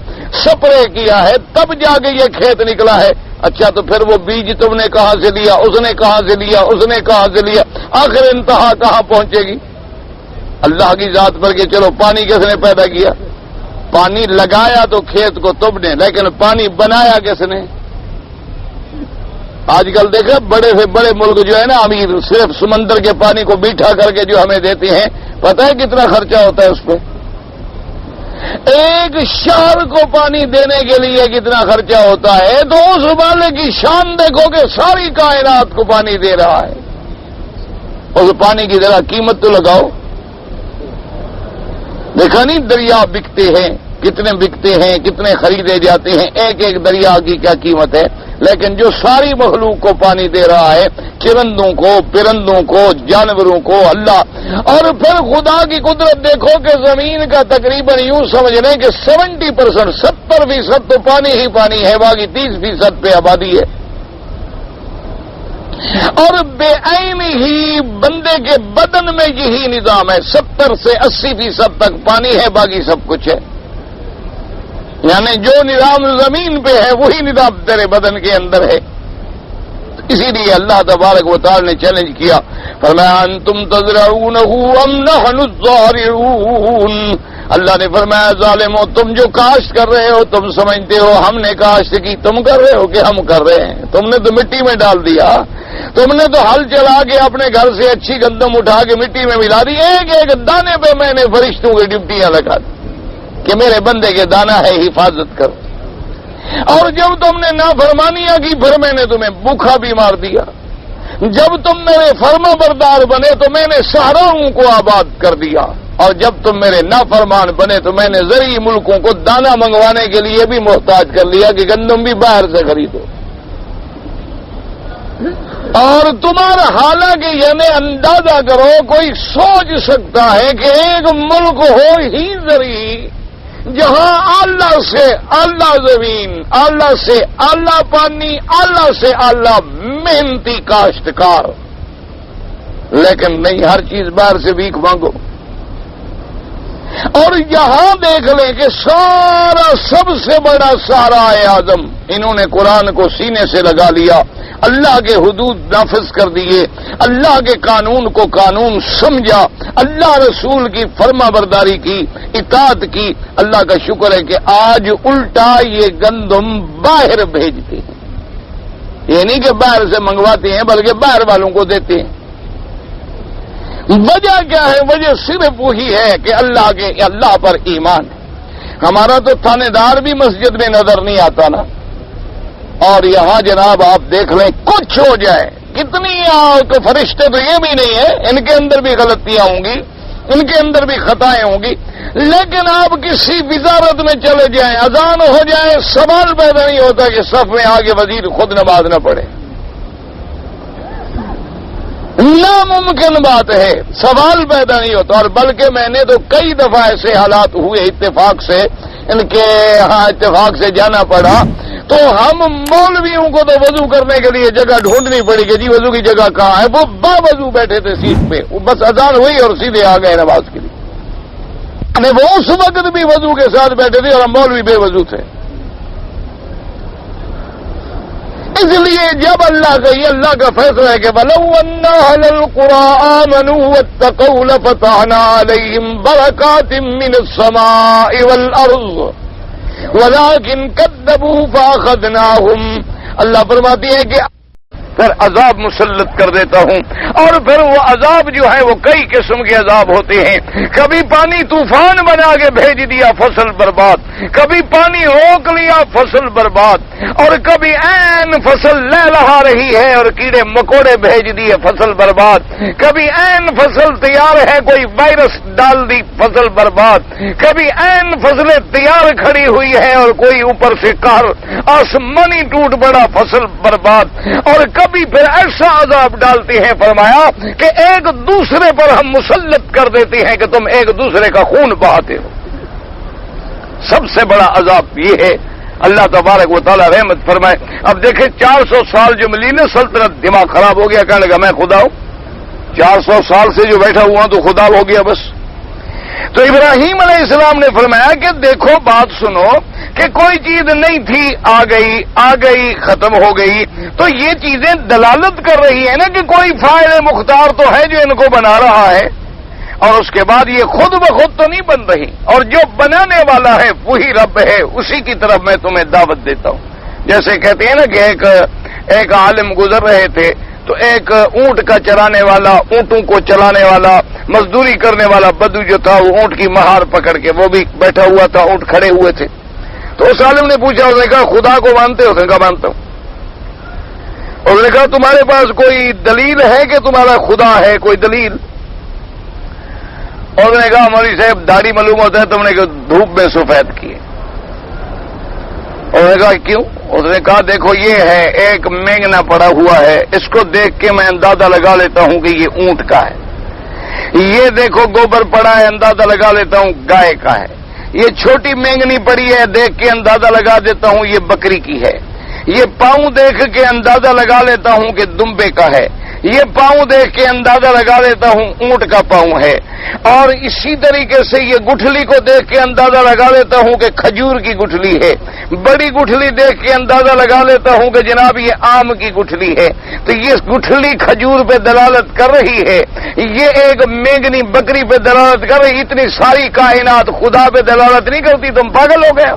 سپرے کیا ہے، تب جا کے یہ کھیت نکلا ہے۔ اچھا تو پھر وہ بیج تم نے کہاں سے لیا، اس نے کہاں سے لیا، اس نے کہاں سے لیا، آخر انتہا کہاں پہنچے گی؟ اللہ کی ذات پر کہ چلو پانی کس نے پیدا کیا، پانی لگایا تو کھیت کو تم نے، لیکن پانی بنایا کس نے؟ آج کل دیکھیں بڑے سے بڑے ملک جو ہے نا امیر، صرف سمندر کے پانی کو میٹھا کر کے جو ہمیں دیتے ہیں، پتہ ہے کتنا خرچہ ہوتا ہے اس پہ؟ ایک شہر کو پانی دینے کے لیے کتنا خرچہ ہوتا ہے، تو اس والے کی شان دیکھو کہ ساری کائنات کو پانی دے رہا ہے، اس پانی کی ذرا قیمت تو لگاؤ۔ دیکھا نہیں دریا بکتے ہیں، کتنے بکتے ہیں، کتنے خریدے جاتے ہیں، ایک ایک دریا کی کیا قیمت ہے، لیکن جو ساری مخلوق کو پانی دے رہا ہے، چرندوں کو، پرندوں کو، جانوروں کو، اللہ۔ اور پھر خدا کی قدرت دیکھو کہ زمین کا تقریباً یوں سمجھ لیں کہ 70%، 70% تو پانی ہی پانی ہے، باقی 30% پہ آبادی ہے۔ اور بے عین ہی بندے کے بدن میں یہی نظام ہے، 70 سے 80% تک پانی ہے، باقی سب کچھ ہے۔ یعنی جو نظام زمین پہ ہے وہی نظام تیرے بدن کے اندر ہے۔ اسی لیے اللہ تبارک و تعالی نے چیلنج کیا، فرمایا انتم تزرعونہ ام نحن الزارعون، اللہ نے فرمایا ظالمو تم جو کاشت کر رہے ہو تم سمجھتے ہو ہم نے کاشت کی، تم کر رہے ہو کہ ہم کر رہے ہیں؟ تم نے تو مٹی میں ڈال دیا، تم نے تو ہل چلا کے اپنے گھر سے اچھی گندم اٹھا کے مٹی میں ملا دی، ایک ایک دانے پہ میں نے فرشتوں کی ڈپٹیاں لگا دی کہ میرے بندے کے دانہ ہے حفاظت کرو۔ اور جب تم نے نافرمانیاں کی پھر میں نے تمہیں بھوکا بھی مار دیا، جب تم میرے فرما بردار بنے تو میں نے صحراؤں کو آباد کر دیا، اور جب تم میرے نافرمان بنے تو میں نے زرعی ملکوں کو دانہ منگوانے کے لیے بھی محتاج کر لیا کہ گندم بھی باہر سے خریدو۔ اور تمہارا حالانکہ یعنی اندازہ کرو، کوئی سوچ سکتا ہے کہ ایک ملک ہو ہی ذریع جہاں اللہ سے اللہ زمین، اللہ سے اللہ پانی، اللہ سے اللہ محنتی کاشتکار، لیکن نہیں، ہر چیز باہر سے بھیک مانگو۔ اور یہاں دیکھ لیں کہ سارا سب سے بڑا سارا اعظم انہوں نے قرآن کو سینے سے لگا لیا، اللہ کے حدود نافذ کر دیے، اللہ کے قانون کو قانون سمجھا، اللہ رسول کی فرما برداری کی، اطاعت کی۔ اللہ کا شکر ہے کہ آج الٹا یہ گندم باہر بھیجتے ہیں، یہ نہیں کہ باہر سے منگواتے ہیں بلکہ باہر والوں کو دیتے ہیں۔ وجہ کیا ہے؟ وجہ صرف وہی ہے کہ اللہ پر ایمان ہے۔ ہمارا تو تھانے دار بھی مسجد میں نظر نہیں آتا نا، اور یہاں جناب آپ دیکھ لیں کچھ ہو جائے، کتنی فرشتے تو یہ بھی نہیں ہے، ان کے اندر بھی غلطیاں ہوں گی، ان کے اندر بھی خطائیں ہوں گی، لیکن آپ کسی وزارت میں چلے جائیں، اذان ہو جائے، سوال پیدا نہیں ہوتا کہ صف میں آگے وزیر خود نماز نہ پڑھے۔ ناممکن بات ہے، سوال پیدا نہیں ہوتا۔ اور بلکہ میں نے تو کئی دفعہ ایسے حالات ہوئے اتفاق سے، ان کے ہاں اتفاق سے جانا پڑا، تو ہم مولویوں کو تو وضو کرنے کے لیے جگہ ڈھونڈنی پڑی کہ جی وضو کی جگہ کہاں ہے، وہ با وضو بیٹھے تھے سیٹ پہ، وہ بس اذان ہوئی اور سیدھے آ گئے نماز کے لیے۔ وہ اس وقت بھی وضو کے ساتھ بیٹھے تھے اور ہم مولوی بے وضو تھے۔ اس لیے جب اللہ کا یہ اللہ کا فیصلہ ہے کہ وَلَوْ أَنَّ أَهْلَ الْقُرَىٰ آمَنُوا وَاتَّقَوْا لَفَتَحْنَا عَلَيْهِمْ بَرَكَاتٍ مِّنَ السَّمَاءِ وَالْأَرْضِ وَلَٰكِن كَذَّبُوا فَأَخَذْنَاهُمْ۔ اللہ فرماتی ہے کہ پھر عذاب مسلط کر دیتا ہوں، اور پھر وہ عذاب جو ہے وہ کئی قسم کے عذاب ہوتے ہیں۔ کبھی پانی طوفان بنا کے بھیج دیا، فصل برباد، کبھی پانی روک لیا، فصل برباد، اور کبھی عین فصل لہلہا رہی ہے اور کیڑے مکوڑے بھیج دیے، فصل برباد، کبھی عین فصل تیار ہے کوئی وائرس ڈال دی، فصل برباد، کبھی عین فصلیں تیار کھڑی ہوئی ہے اور کوئی اوپر سے قہر آسمانی ٹوٹ پڑا، فصل برباد، اور کبھی پھر ایسا عذاب ڈالتے ہیں فرمایا کہ ایک دوسرے پر ہم مسلط کر دیتے ہیں کہ تم ایک دوسرے کا خون بہاتے ہو۔ سب سے بڑا عذاب یہ ہے۔ اللہ تبارک و تعالی رحمت فرمائے۔ اب دیکھیں 400 سال جو ملی نا سلطنت، دماغ خراب ہو گیا، کہنے لگا میں خدا ہوں، 400 سال سے جو بیٹھا ہوا تو خدا ہو گیا بس۔ تو ابراہیم علیہ السلام نے فرمایا کہ دیکھو بات سنو کہ کوئی چیز نہیں تھی، آ گئی ختم ہو گئی، تو یہ چیزیں دلالت کر رہی ہیں نا کہ کوئی فاعل مختار تو ہے جو ان کو بنا رہا ہے، اور اس کے بعد یہ خود بخود تو نہیں بن رہی، اور جو بنانے والا ہے وہی رب ہے، اسی کی طرف میں تمہیں دعوت دیتا ہوں۔ جیسے کہتے ہیں نا کہ ایک عالم گزر رہے تھے، تو ایک اونٹ کا چرانے والا، اونٹوں کو چلانے والا، مزدوری کرنے والا بدو جو تھا، وہ اونٹ کی مہار پکڑ کے وہ بھی بیٹھا ہوا تھا، اونٹ کھڑے ہوئے تھے۔ تو اس عالم نے پوچھا، اس نے کہا خدا کو مانتے ہو؟ اس نے کہا مانتا ہوں۔ اس نے کہا تمہارے پاس کوئی دلیل ہے کہ تمہارا خدا ہے؟ کوئی دلیل؟ اور اس نے کہا مولوی صاحب داڑھی معلوم ہوتا ہے تم نے دھوپ میں سفید کی ہے۔ اور نے کہا کیوں؟ اس نے کہا دیکھو یہ ہے ایک مینگنا پڑا ہوا ہے، اس کو دیکھ کے میں اندازہ لگا لیتا ہوں کہ یہ اونٹ کا ہے، یہ دیکھو گوبر پڑا ہے اندازہ لگا لیتا ہوں گائے کا ہے، یہ چھوٹی مینگنی پڑی ہے دیکھ کے اندازہ لگا دیتا ہوں یہ بکری کی ہے، یہ پاؤں دیکھ کے اندازہ لگا لیتا ہوں کہ دمبے کا ہے، یہ پاؤں دیکھ کے اندازہ لگا لیتا ہوں اونٹ کا پاؤں ہے، اور اسی طریقے سے یہ گٹھلی کو دیکھ کے اندازہ لگا لیتا ہوں کہ کھجور کی گٹھلی ہے، بڑی گٹھلی دیکھ کے اندازہ لگا لیتا ہوں کہ جناب یہ آم کی گٹھلی ہے۔ تو یہ گٹھلی کھجور پہ دلالت کر رہی ہے، یہ ایک مینگنی بکری پہ دلالت کر رہی، اتنی ساری کائنات خدا پہ دلالت نہیں کرتی، تم پاگل ہو گئے؟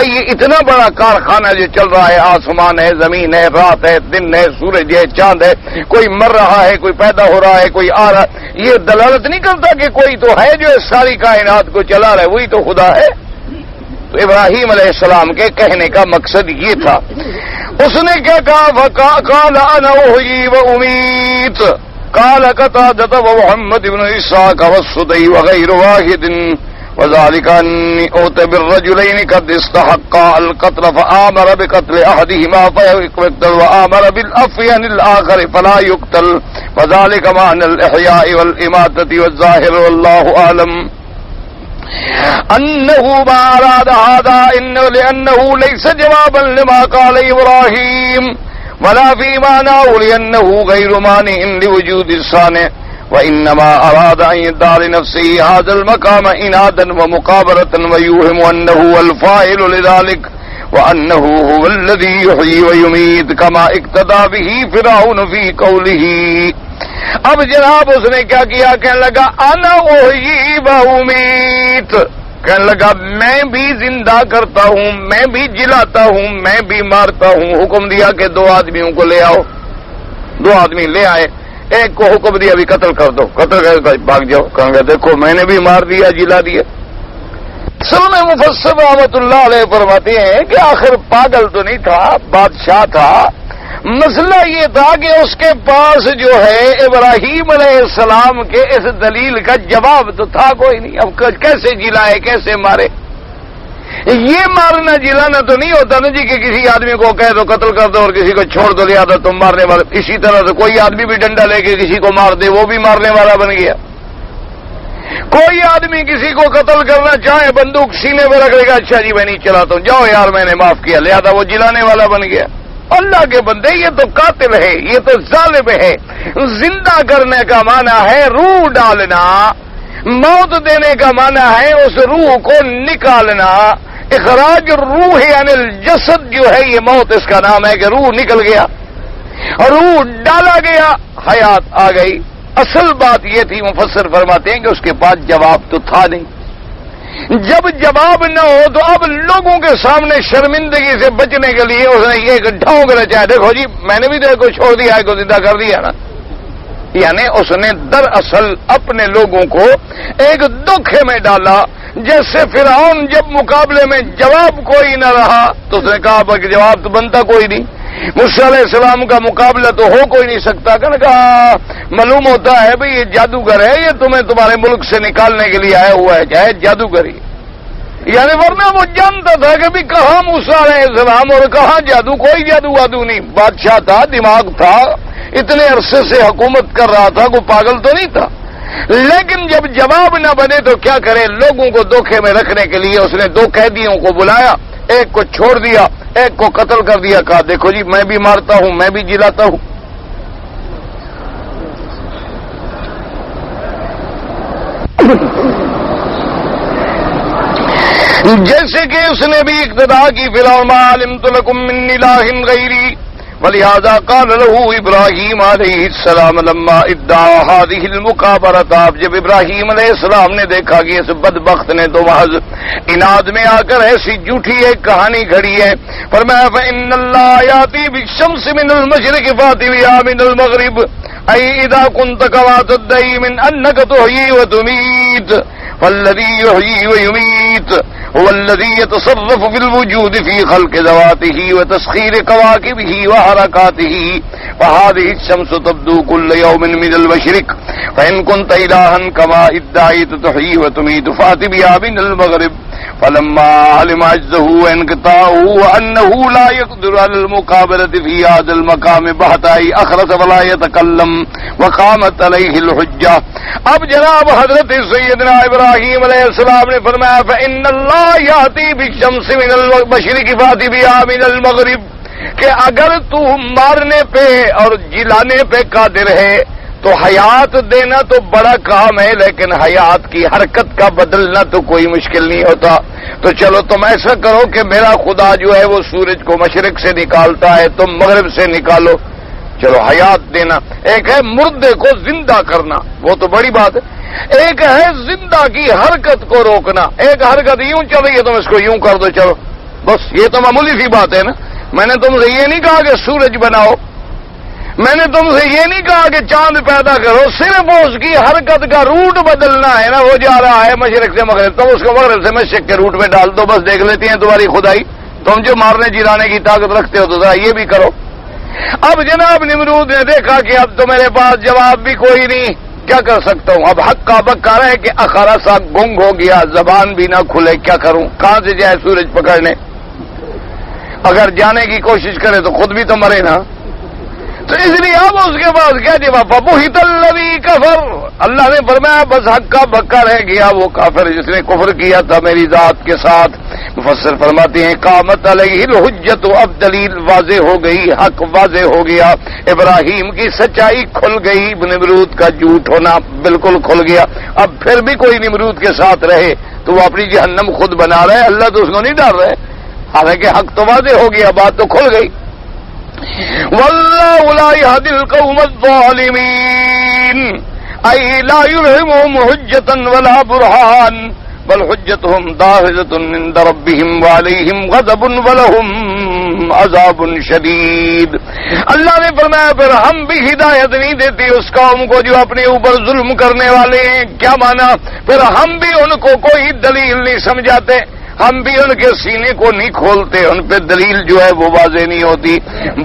یہ اتنا بڑا کارخانہ جو چل رہا ہے، آسمان ہے، زمین ہے، رات ہے، دن ہے، سورج ہے، چاند ہے، کوئی مر رہا ہے، کوئی پیدا ہو رہا ہے، کوئی آ رہا ہے، یہ دلالت نہیں کرتا کہ کوئی تو ہے جو اس ساری کائنات کو چلا رہا ہے، وہی تو خدا ہے؟ تو ابراہیم علیہ السلام کے کہنے کا مقصد یہ تھا۔ اس نے کیا کہا؟ قال انا احیی و امیت، قال قتادہ و محمد بن اسحاق والسدی وغیر واحد وذلك أني أوتي بالرجلين قد استحقا القتل فآمر بقتل أحدهما فيقتل وآمر بالعفو عن الآخر فلا يقتل وذلك معنى الإحياء والإماتة والظاهر والله أعلم أنه ما أراد هذا إنه لأنه ليس جوابا لما قال إبراهيم ولا في معناه لأنه غير مانع لوجود الصانع وإنما أراد أن يدع لنفسه هذا المقام إنادا ومقابلة ويوهم أنه هو الفاعل لذلك وأنه هو الذي يحيي ويميت كما اقتدى به فرعون في قوله. اب جناب اس نے کیا کیا؟ کہنے لگا انا احیی و امیت، کہنے لگا میں بھی زندہ کرتا ہوں، میں بھی جلاتا ہوں، میں بھی مارتا ہوں. حکم دیا کہ 2 آدمیوں کو لے آؤ. 2 آدمی لے آئے. ایک کو حکم دیا بھی قتل کر دو، قتل کر بھاگ جاؤ. کہنے لگا دیکھو میں نے بھی مار دیا، جلا دیا. اصل میں مفسر رحمۃ اللہ علیہ فرماتے ہیں کہ آخر پاگل تو نہیں تھا، بادشاہ تھا. مسئلہ یہ تھا کہ اس کے پاس جو ہے ابراہیم علیہ السلام کے اس دلیل کا جواب تو تھا کوئی نہیں. اب کیسے جلائے، کیسے مارے؟ یہ مارنا جلانا تو نہیں ہوتا نا جی کہ کسی آدمی کو کہہ دو قتل کر دو اور کسی کو چھوڑ دو لہذا تم مارنے والے. اسی طرح سے کوئی آدمی بھی ڈنڈا لے کے کسی کو مار دے، وہ بھی مارنے والا بن گیا. کوئی آدمی کسی کو قتل کرنا چاہے بندوق سینے میں رکھ لے گا، اچھا جی میں نہیں چلاتا ہوں، جاؤ یار میں نے معاف کیا، لہذا وہ جلانے والا بن گیا. اللہ کے بندے یہ تو قاتل ہے، یہ تو ظالم ہے. زندہ کرنے کا معنی ہے روح ڈالنا، موت دینے کا معنی ہے اس روح کو نکالنا. اخراج روح یعنی الجسد جو ہے یہ موت اس کا نام ہے کہ روح نکل گیا، روح ڈالا گیا، حیات آ گئی. اصل بات یہ تھی، مفسر فرماتے ہیں کہ اس کے پاس جواب تو تھا نہیں. جب جواب نہ ہو تو اب لوگوں کے سامنے شرمندگی سے بچنے کے لیے اس نے یہ ڈھونگ رچا ہے، دیکھو جی میں نے بھی تو کو چھوڑ دیا ہے، کو زندہ کر دیا نا. یعنی اس نے دراصل اپنے لوگوں کو ایک دھوکے میں ڈالا. جیسے فرعون جب مقابلے میں جواب کوئی نہ رہا تو اس نے کہا کہ جواب تو بنتا کوئی نہیں، موسیٰ علیہ السلام کا مقابلہ تو ہو کوئی نہیں سکتا. کہا معلوم ہوتا ہے بھئی یہ جادوگر ہے، یہ تمہیں تمہارے ملک سے نکالنے کے لیے آیا ہوا ہے، چاہے جادوگری. یعنی ورنہ وہ جانتا تھا کہ بھی کہاں موسیٰ علیہ السلام اور کہاں جادو، کوئی جادو وادو نہیں. بادشاہ تھا، دماغ تھا، اتنے عرصے سے حکومت کر رہا تھا، کوئی پاگل تو نہیں تھا. لیکن جب جواب نہ بنے تو کیا کرے؟ لوگوں کو دھوکے میں رکھنے کے لیے اس نے 2 قیدیوں کو بلایا، ایک کو چھوڑ دیا، ایک کو قتل کر دیا. کہا دیکھو جی میں بھی مارتا ہوں، میں بھی جلاتا ہوں. جیسے کہ اس نے بھی اقتدا کی فرعون ما علمت لکم من الہ غیری ولہذا قال له ابراہیم علیہ السلام لما ادعا هذه المقابرۃ. جب ابراہیم علیہ السلام نے دیکھا کہ اس بدبخت نے تو محض اناد میں آ کر ایسی جھوٹی ایک کہانی گھڑی ہے، فرمایا فإن اللہ یاتی بالشمس من المشرق فاتی بہا من المغرب ای اذا كنت كما تدعي من انك تحيي وتميت فالذي يحيي ويميت هو الذي يتصرف في الوجود في خلق ذواته وتسخير كواكبه وحركاته وهذه الشمس تبدو كل يوم من المشرق فإن كنت إلها كما ادعيت تحيي وتميت فأت بها من المغرب. فلما علم عجزه وانقطاعه وأنه لا يقدر على المقابلة في هذا المقام بحث أخرس ولا يتكلم وقامت عليه الحجة. اب جناب حضرت سیدنا ابراہیم علیہ السلام نے فرمایا فإن اللہ یاتی بالشمس من المشرق فاتی بہا من المغرب، کہ اگر تو مارنے پہ اور جلانے پہ قادر ہے تو حیات دینا تو بڑا کام ہے، لیکن حیات کی حرکت کا بدلنا تو کوئی مشکل نہیں ہوتا. تو چلو تم ایسا کرو کہ میرا خدا جو ہے وہ سورج کو مشرق سے نکالتا ہے، تم مغرب سے نکالو. چلو حیات دینا. ایک ہے مردے کو زندہ کرنا، وہ تو بڑی بات ہے. ایک ہے زندہ کی حرکت کو روکنا. ایک حرکت یوں چل رہی ہے تم اس کو یوں کر دو، چلو بس یہ تو معمولی سی بات ہے نا. میں نے تم سے یہ نہیں کہا کہ سورج بناؤ، میں نے تم سے یہ نہیں کہا کہ چاند پیدا کرو، صرف اس کی حرکت کا روٹ بدلنا ہے نا. وہ جا رہا ہے مشرق سے مغرب، تم اس کو مغرب سے مشرق کے روٹ میں ڈال دو، بس دیکھ لیتی ہیں تمہاری خدائی. تم جو مارنے جلانے کی طاقت رکھتے ہو تو ذرا یہ بھی کرو. اب جناب نمرود نے دیکھا کہ اب تو میرے پاس جواب بھی کوئی نہیں، کیا کر سکتا ہوں؟ اب حق کا بکا رہے کہ اخارا سا گنگ ہو گیا، زبان بھی نہ کھلے، کیا کروں؟ کہاں سے جائے سورج پکڑنے؟ اگر جانے کی کوشش کرے تو خود بھی تو مرے نا۔ تو اس لیے اب اس کے بعد کیا جواب؟ فبہت الذی کفر، اللہ نے فرمایا بس حق کا بکا رہ گیا وہ کافر جس نے کفر کیا تھا میری ذات کے ساتھ۔ مفسر فرماتے ہیں قامت علیہ الحجت، اب دلیل واضح ہو گئی، حق واضح ہو گیا، ابراہیم کی سچائی کھل گئی، نمرود کا جھوٹ ہونا بالکل کھل گیا۔ اب پھر بھی کوئی نمرود کے ساتھ رہے تو وہ اپنی جہنم خود بنا رہے، اللہ تو اس کو نہیں ڈال رہے، حالانکہ حق تو واضح ہو گیا، بات تو کھل گئی۔ واللہ لا یہدی القوم الظالمین، ای لا یلہمہم حجتا ولا برہان بل حجتہم داحضۃ عند ربہم وعلیہم غضب ولہم عذاب شدید۔ اللہ نے فرمایا پھر ہم بھی ہدایت نہیں دیتی اس قوم کو جو اپنے اوپر ظلم کرنے والے ہیں۔ کیا مانا؟ پھر ہم بھی ان کو کوئی دلیل نہیں سمجھاتے، ہم بھی ان کے سینے کو نہیں کھولتے، ان پہ دلیل جو ہے وہ واضح نہیں ہوتی،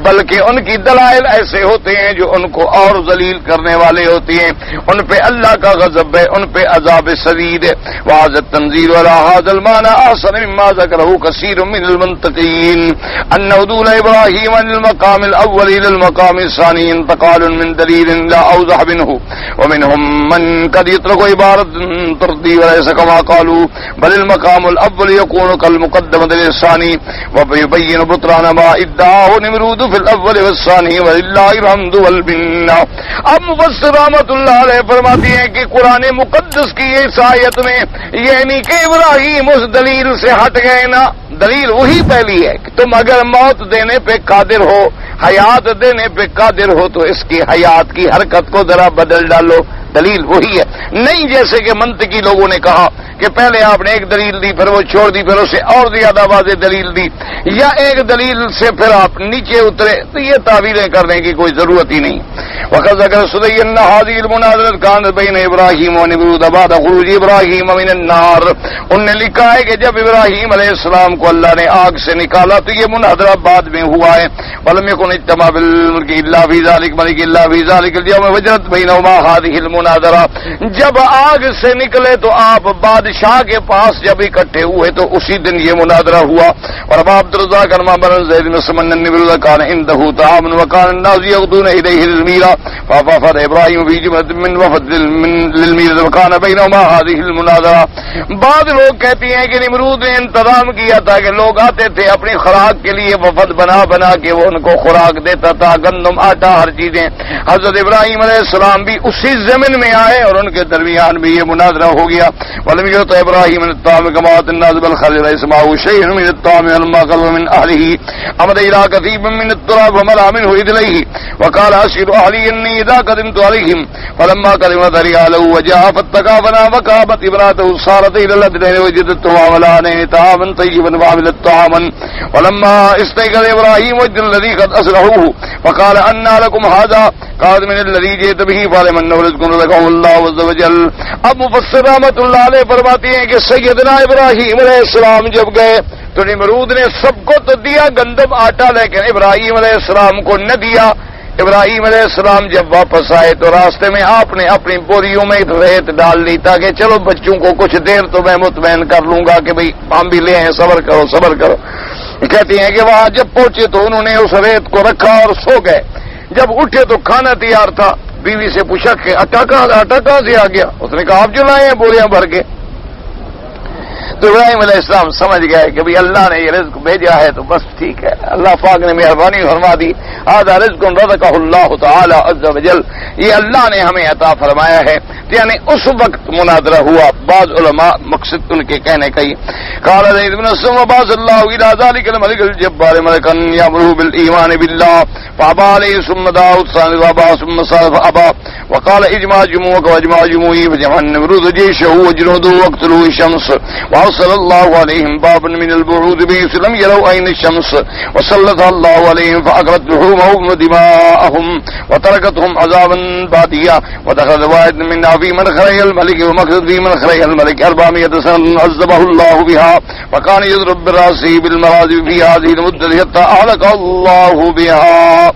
بلکہ ان کی دلائل ایسے ہوتے ہیں جو ان کو اور ذلیل کرنے والے ہوتی ہیں، ان پہ اللہ کا غضب ہے، ان پہ عذاب شدید ہے۔ وَهَذَا التَّنزِيلُ عَلَى هَذَا الْمَعْنَى أَحْسَنُ مِمَّا ذَكَرَهُ كَثِيرٌ مِّنَ الْمُنتَقِينَ أَنَّ عُدُولَ إِبْرَاهِيمَ عَنِ الْمَقَامِ الْأَوَّلِ إِلَى الْمَقَامِ الثَّانِي انتقال من دليل لا أوضح منه ومنهم من قد يترك عبارة ترضي وليس كما قالوا بل المقام الأول يكون كالمقدمة للثاني ويبين بطلان ما ادعاه نمرود في الأول والثاني ولله الحمد والمنة۔ اب مفسر رحمۃ اللہ علیہ فرماتے ہیں کہ قرآن مقدس کی اس آیت میں یعنی کہ ابراہیم اس دلیل سے ہٹ گئے نا، دلیل وہی پہلی ہے کہ تم اگر موت دینے پہ قادر ہو، حیات دینے پہ قادر ہو تو اس کی حیات کی حرکت کو ذرا بدل ڈالو، دلیل وہی ہے۔ نہیں جیسے کہ منطقی لوگوں نے کہا کہ پہلے آپ نے ایک دلیل دی پھر وہ چھوڑ دی، پھر اسے اور زیادہ واضح دلیل دی، یا ایک دلیل سے پھر آپ نیچے اترے، تو یہ تعویلیں کرنے کی کوئی ضرورت ہی نہیں۔ وقد ذكر سدي ان هذه المناظرة كانت بين ابراہیم ونمرود بعد خروج ابراہیم من النار۔ انہوں نے لکھا ہے کہ جب ابراہیم علیہ السلام کو اللہ نے آگ سے نکالا تو یہ مناظرہ بعد میں ہوا ہے۔ ولم يكن اجتماع بالملك الا في ذلك ملك الا في ذلك اليوم وجرت بينهما هذه المناظرة۔ جب آگ سے نکلے تو آپ بادشاہ کے پاس جب اکٹھے ہوئے تو اسی دن یہ مناظرہ ہوا۔ اور ابا عبد الرزاق عنہ بن زید بن سمن النمرود كان عنده طعام وكان الناس يغدون اليه الميرا فوافد ابراہیم في جملة من وفد للميرا وكان بينهما هذه المناظرة۔ بعض لوگ کہتے ہیں کہ نمرود نے انتظام کیا تھا کہ لوگ آتے تھے اپنی خوراک کے لیے، وفد بنا بنا کے وہ ان کو خوراک دیتا تھا، گندم، آٹا، ہر چیزیں۔ حضرت ابراہیم علیہ السلام بھی اسی زمین میں آئے اور ان کے درمیان بھی یہ مناظرہ ہو گیا۔ ولم يعط ابراہیم من الطعام كما اعطى الناس بل خلل اسمه شيء من الطعام لما قل من اهله امر الى كثيب من التراب وملأ منه اليه وقال اشهد اهلي اني اذا قدمت عليهم فلما قدم ذريعه وجاء فاتقافنا وكابت امراته صارت الى الذين وجدته وعملان طعاما طيبا وعملت طعاما ولما استيقظ ابراهيم وجد الذي قد اسرعوه وقال ان لكم هذا قال من الذي جئت به فعلم انه رزق رزقه الله عز وجل۔ اب مفسر رحمۃ اللہ علیہ فرماتے ہیں کہ سیدنا ابراہیم علیہ السلام جب گئے تو نمرود نے سب کو تو دیا گندم، آٹا، لیکن ابراہیم علیہ السلام کو نہ دیا۔ ابراہیم علیہ السلام جب واپس آئے تو راستے میں آپ نے اپنی بوریوں میں ریت ڈال لی تاکہ چلو بچوں کو کچھ دیر تو میں مطمئن کر لوں گا کہ بھئی ہم بھی لے ہیں، صبر کرو صبر کرو۔ کہتی ہیں کہ وہاں جب پہنچے تو انہوں نے اس ریت کو رکھا اور سو گئے۔ جب اٹھے تو کھانا تیار تھا، بیوی سے پوچھا کہ آٹا کہاں سے آ گیا؟ اس نے کہا آپ جو لائے ہیں بوریاں بھر کے۔ تو ابراہیم علیہ السلام سمجھ گئے کہ بھی اللہ نے یہ رزق بھیجا ہے تو بس ٹھیک ہے، اللہ پاک نے مہربانی فرما دی۔ هذا رزق رزقه الله تعالی عز وجل، یہ اللہ نے ہمیں عطا فرمایا ہے۔ یعنی اس وقت مناظرہ ہوا۔ بعض علماء مقصد ان کے کہنے کا ہی قال زید بن اسلم وبعث الله الى ذلك الملك الجبار ملكا يامره بالايمان بالله فابى عليه ثم داود ثاني وابى ثم صرف ابى وقال اجمع جموعك واجمع جموعي فجمع النمرود جيشه وجنوده واقتلوا الشمس وارسل الله عليهم بابا من البعوث بحيث لم يروا عين الشمس وسلط الله عليهم فاكلت لحومهم ودماءهم وتركتهم عذابا باديا ودخل واحد منا في منخري الملك ومقصد في منخري الملك 400 سنة عذبه الله بها وكان يضرب براسه بالمراضي في هذه المدة حتى أهلك الله بها۔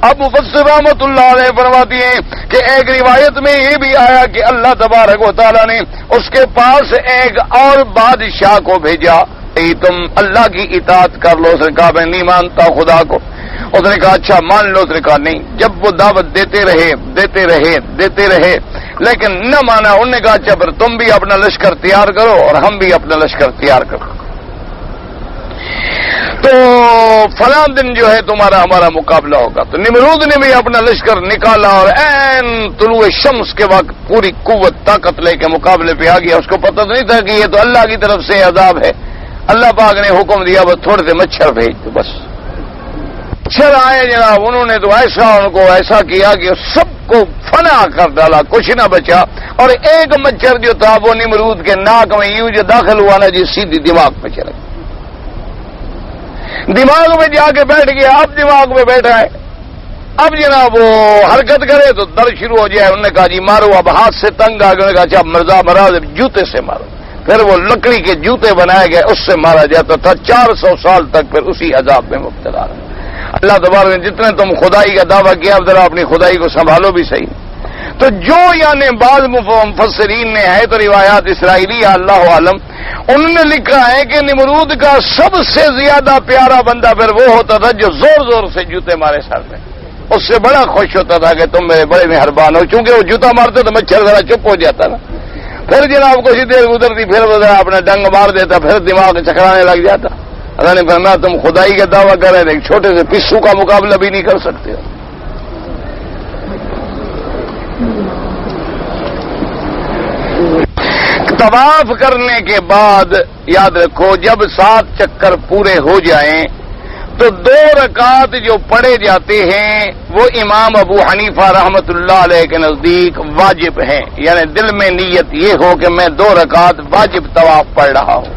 اب مفسر رحمۃ اللہ علیہ فرماتی ہیں کہ ایک روایت میں یہ بھی آیا کہ اللہ تبارک و تعالیٰ نے اس کے پاس ایک اور بادشاہ کو بھیجا، تم اللہ کی اطاعت کر لو۔ اس نے کہا میں نہیں مانتا خدا کو۔ اس نے کہا اچھا مان لو۔ اس نے کہا نہیں۔ جب وہ دعوت دیتے رہے لیکن نہ مانا، انہوں نے کہا اچھا پھر تم بھی اپنا لشکر تیار کرو اور ہم بھی اپنا لشکر تیار کرو، تو فلاں دن جو ہے ہمارا مقابلہ ہوگا۔ تو نمرود نے بھی اپنا لشکر نکالا اور عین طلوع شمس کے وقت پوری قوت طاقت لے کے مقابلے پہ آ گیا۔ اس کو پتہ تو نہیں تھا کہ یہ تو اللہ کی طرف سے عذاب ہے۔ اللہ پاک نے حکم دیا بس تھوڑے سے مچھر بھیج دو، بس مچھر آئے جناب، انہوں نے تو ان کو ایسا کیا کہ سب کو فنا کر ڈالا، کچھ نہ بچا۔ اور ایک مچھر جو تھا وہ نمرود کے ناک میں یوں جو داخل ہوا نا جی سیدھی دماغ پہ چلا گیا، دماغ میں جا کے بیٹھ گیا۔ اب دماغ میں بیٹھا ہے، اب جناب وہ حرکت کرے تو درد شروع ہو جائے۔ انہوں نے کہا جی مارو، اب ہاتھ سے تنگ آ گیا۔ انہوں نے کہا اچھا مرزا مرا جوتے سے مارو۔ پھر وہ لکڑی کے جوتے بنائے گئے، اس سے مارا جاتا تھا۔ 400 سال تک پھر اسی عذاب میں مبتلا رہا۔ اللہ تبارک نے جتنے تم خدائی کا دعویٰ کیا اب ذرا اپنی خدائی کو سنبھالو بھی صحیح۔ تو جو یعنی بعض مفسرین نے ہے تو روایات اسرائیلی اللہ عالم، انہوں نے لکھا ہے کہ نمرود کا سب سے زیادہ پیارا بندہ پھر وہ ہوتا تھا جو زور زور سے جوتے مارے سر میں، اس سے بڑا خوش ہوتا تھا کہ تم میرے بڑے مہربان ہو۔ چونکہ وہ جوتا مارتے تو مچھر ذرا چپ ہو جاتا نا، پھر جناب کچھ دیر گزرتی پھر وہ ذرا اپنا ڈنگ مار دیتا، پھر دماغ چکرانے لگ جاتا۔ اللہ نے فرمایا تم خدائی کا دعویٰ کر رہے تھے، چھوٹے سے پسو کا مقابلہ بھی نہیں کر سکتے ہو۔ طواف کرنے کے بعد یاد رکھو جب 7 چکر پورے ہو جائیں تو 2 رکعت جو پڑھے جاتے ہیں وہ امام ابو حنیفہ رحمت اللہ علیہ کے نزدیک واجب ہیں، یعنی دل میں نیت یہ ہو کہ میں 2 رکعت واجب طواف پڑھ رہا ہوں،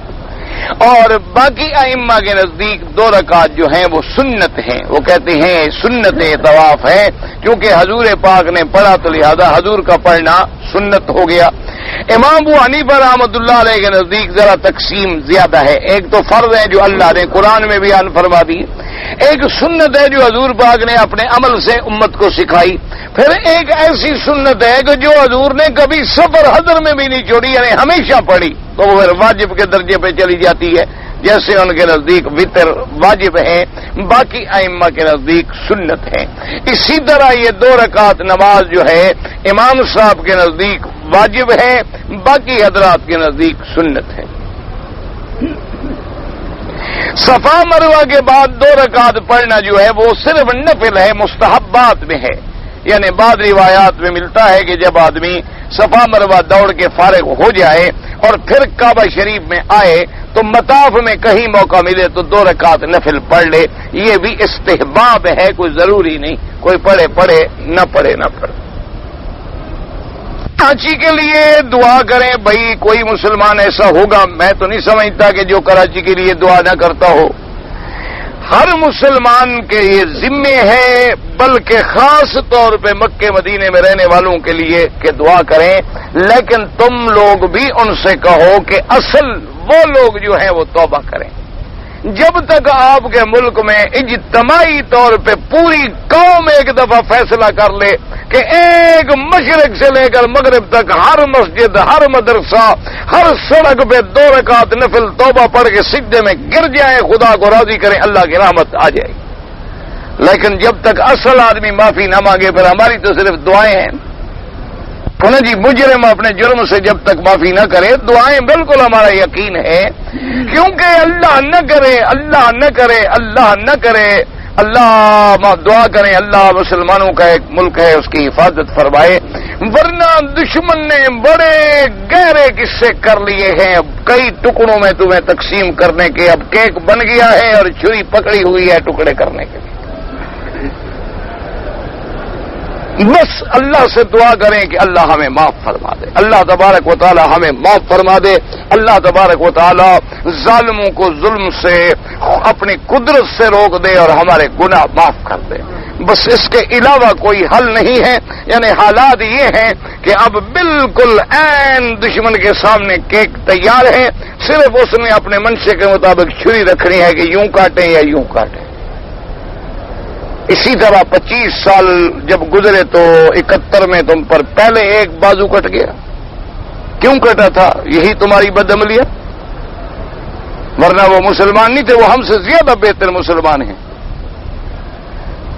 اور باقی ائمہ کے نزدیک 2 رکعت جو ہیں وہ سنت ہیں۔ وہ کہتے ہیں سنت طواف ہے، کیونکہ حضور پاک نے پڑھا تو لہذا حضور کا پڑھنا سنت ہو گیا۔ امام ابو حنیفہ رحمۃ اللہ علیہ کے نزدیک ذرا تقسیم زیادہ ہے، ایک تو فرض ہے جو اللہ نے قرآن میں بیان فرما دی، ایک سنت ہے جو حضور پاک نے اپنے عمل سے امت کو سکھائی، پھر ایک ایسی سنت ہے کہ جو حضور نے کبھی سفر حضر میں بھی نہیں چھوڑی، یعنی ہمیشہ پڑھی، تو وہ پھر واجب کے درجے پہ چلی جاتی ہے۔ جیسے ان کے نزدیک وتر واجب ہے، باقی ائمہ کے نزدیک سنت ہے۔ اسی طرح یہ 2 رکعت نماز جو ہے امام صاحب کے نزدیک واجب ہے، باقی حضرات کے نزدیک سنت ہے۔ صفا مروہ کے بعد 2 رکعت پڑھنا جو ہے وہ صرف نفل ہے، مستحبات میں ہے، یعنی بعض روایات میں ملتا ہے کہ جب آدمی صفا مروہ دوڑ کے فارغ ہو جائے اور پھر کعبہ شریف میں آئے تو مطاف میں کہیں موقع ملے تو 2 رکعت نفل پڑھ لے، یہ بھی استحباب ہے، کوئی ضروری نہیں، کوئی پڑھے نہ پڑھے نہ پڑھے۔ کراچی کے لیے دعا کریں، بھائی کوئی مسلمان ایسا ہوگا، میں تو نہیں سمجھتا کہ جو کراچی کے لیے دعا نہ کرتا ہو۔ ہر مسلمان کے یہ ذمہ ہے، بلکہ خاص طور پہ مکے مدینے میں رہنے والوں کے لیے کہ دعا کریں، لیکن تم لوگ بھی ان سے کہو کہ اصل وہ لوگ جو ہیں وہ توبہ کریں۔ جب تک آپ کے ملک میں اجتماعی طور پہ پوری قوم ایک دفعہ فیصلہ کر لے کہ ایک مشرق سے لے کر مغرب تک ہر مسجد، ہر مدرسہ، ہر سڑک پہ 2 رکعت نفل توبہ پڑھ کے سجدے میں گر جائیں، خدا کو راضی کریں، اللہ کی رحمت آ جائے گی۔ لیکن جب تک اصل آدمی معافی نہ مانگے پھر ہماری تو صرف دعائیں ہیں نا جی۔ مجرم اپنے جرم سے جب تک معافی نہ کرے، دعائیں بالکل ہمارا یقین ہے، کیونکہ اللہ نہ کرے، اللہ نہ کرے، اللہ نہ کرے، اللہ دعا کریں اللہ مسلمانوں کا ایک ملک ہے اس کی حفاظت فرمائے، ورنہ دشمن نے بڑے گہرے قصے کر لیے ہیں، کئی ٹکڑوں میں تمہیں تقسیم کرنے کے، اب کیک بن گیا ہے اور چھری پکڑی ہوئی ہے ٹکڑے کرنے کے لیے۔ بس اللہ سے دعا کریں کہ اللہ ہمیں معاف فرما دے، اللہ تبارک و تعالی ہمیں معاف فرما دے، اللہ تبارک و تعالی ظالموں کو ظلم سے اپنی قدرت سے روک دے اور ہمارے گناہ معاف کر دے۔ بس اس کے علاوہ کوئی حل نہیں ہے، یعنی حالات یہ ہیں کہ اب بالکل عین دشمن کے سامنے کیک تیار ہے، صرف اس نے اپنے منشے کے مطابق چھری رکھنی ہے کہ یوں کاٹیں یا یوں کاٹیں۔ اسی طرح 25 سال جب گزرے تو 71 میں تم پر پہلے ایک بازو کٹ گیا. کیوں کٹا تھا؟ یہی تمہاری بدعملیت. ورنہ وہ مسلمان نہیں تھے، وہ ہم سے زیادہ بہتر مسلمان ہیں.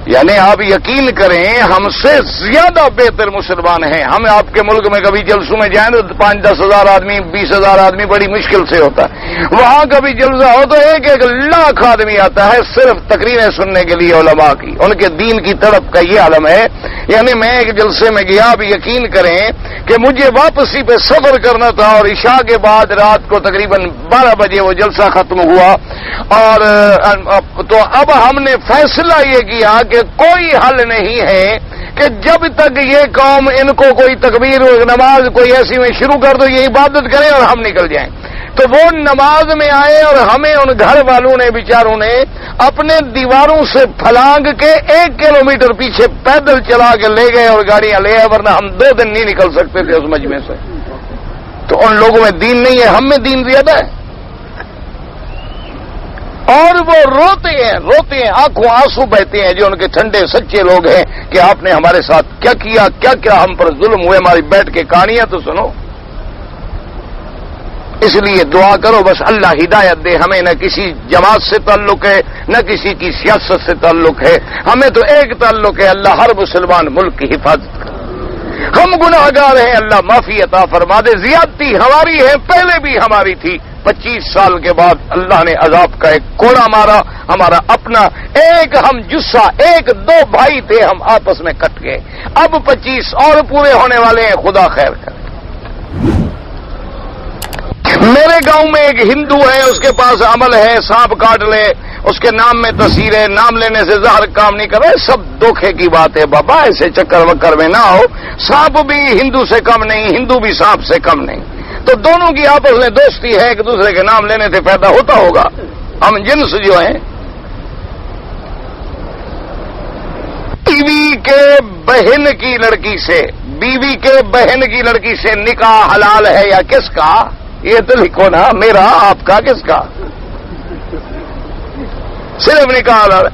یعنی آپ یقین کریں ہم سے زیادہ بہتر مسلمان ہیں. ہم آپ کے ملک میں کبھی جلسوں میں جائیں تو 5-10 ہزار آدمی 20 ہزار آدمی بڑی مشکل سے ہوتا ہے. وہاں کبھی جلسہ ہو تو 1-1 لاکھ آدمی آتا ہے صرف تقریریں سننے کے لیے علماء کی. ان کے دین کی طرف کا یہ عالم ہے. یعنی میں ایک جلسے میں گیا، آپ یقین کریں کہ مجھے واپسی پہ سفر کرنا تھا اور عشاء کے بعد رات کو تقریباً 12 بجے وہ جلسہ ختم ہوا. اور تو اب ہم نے فیصلہ یہ کیا کہ کوئی حل نہیں ہے کہ جب تک یہ قوم ان کو کوئی تکبیر نماز کوئی ایسی میں شروع کر دو، یہ عبادت کریں اور ہم نکل جائیں. تو وہ نماز میں آئے اور ہمیں ان گھر والوں نے بیچاروں نے اپنے دیواروں سے پھلانگ کے 1 کلومیٹر پیچھے پیدل چلا کے لے گئے اور گاڑیاں لے آئے، ورنہ ہم 2 دن نہیں نکل سکتے تھے اس مجمع سے. تو ان لوگوں میں دین نہیں ہے، ہم میں دین زیادہ ہے. اور وہ روتے ہیں آنکھوں آنسو بہتے ہیں جو ان کے ٹھنڈے سچے لوگ ہیں کہ آپ نے ہمارے ساتھ کیا کیا، کیا کیا ہم پر ظلم ہوئے. ہماری بیٹھ کے کہانیاں تو سنو. اس لیے دعا کرو بس اللہ ہدایت دے. ہمیں نہ کسی جماعت سے تعلق ہے نہ کسی کی سیاست سے تعلق ہے. ہمیں تو ایک تعلق ہے، اللہ ہر مسلمان ملک کی حفاظت کرے. ہم گناہگار ہیں، اللہ معافی عطا فرما دے. زیادتی ہماری ہے، پہلے بھی ہماری تھی. 25 سال کے بعد اللہ نے عذاب کا ایک کوڑا مارا. ہمارا اپنا ایک ہم جسہ 1-2 بھائی تھے، ہم آپس میں کٹ گئے. اب 25 اور پورے ہونے والے ہیں، خدا خیر کرے. میرے گاؤں میں ایک ہندو ہے، اس کے پاس عمل ہے سانپ کاٹ لے، اس کے نام میں تصویر ہے، نام لینے سے ظاہر کام نہیں کر رہے. سب دھوکے کی بات ہے بابا، ایسے چکر وکر میں نہ ہو. سانپ بھی ہندو سے کم نہیں، ہندو بھی سانپ سے کم نہیں. تو دونوں کی آپس میں دوستی ہے، ایک دوسرے کے نام لینے سے پیدا ہوتا ہوگا. ہم جنس جو ہیں، بیوی کے بہن کی لڑکی سے نکاح حلال ہے یا کس کا؟ یہ تو لکھو نا، میرا آپ کا کس کا؟ صرف نکاح حلال.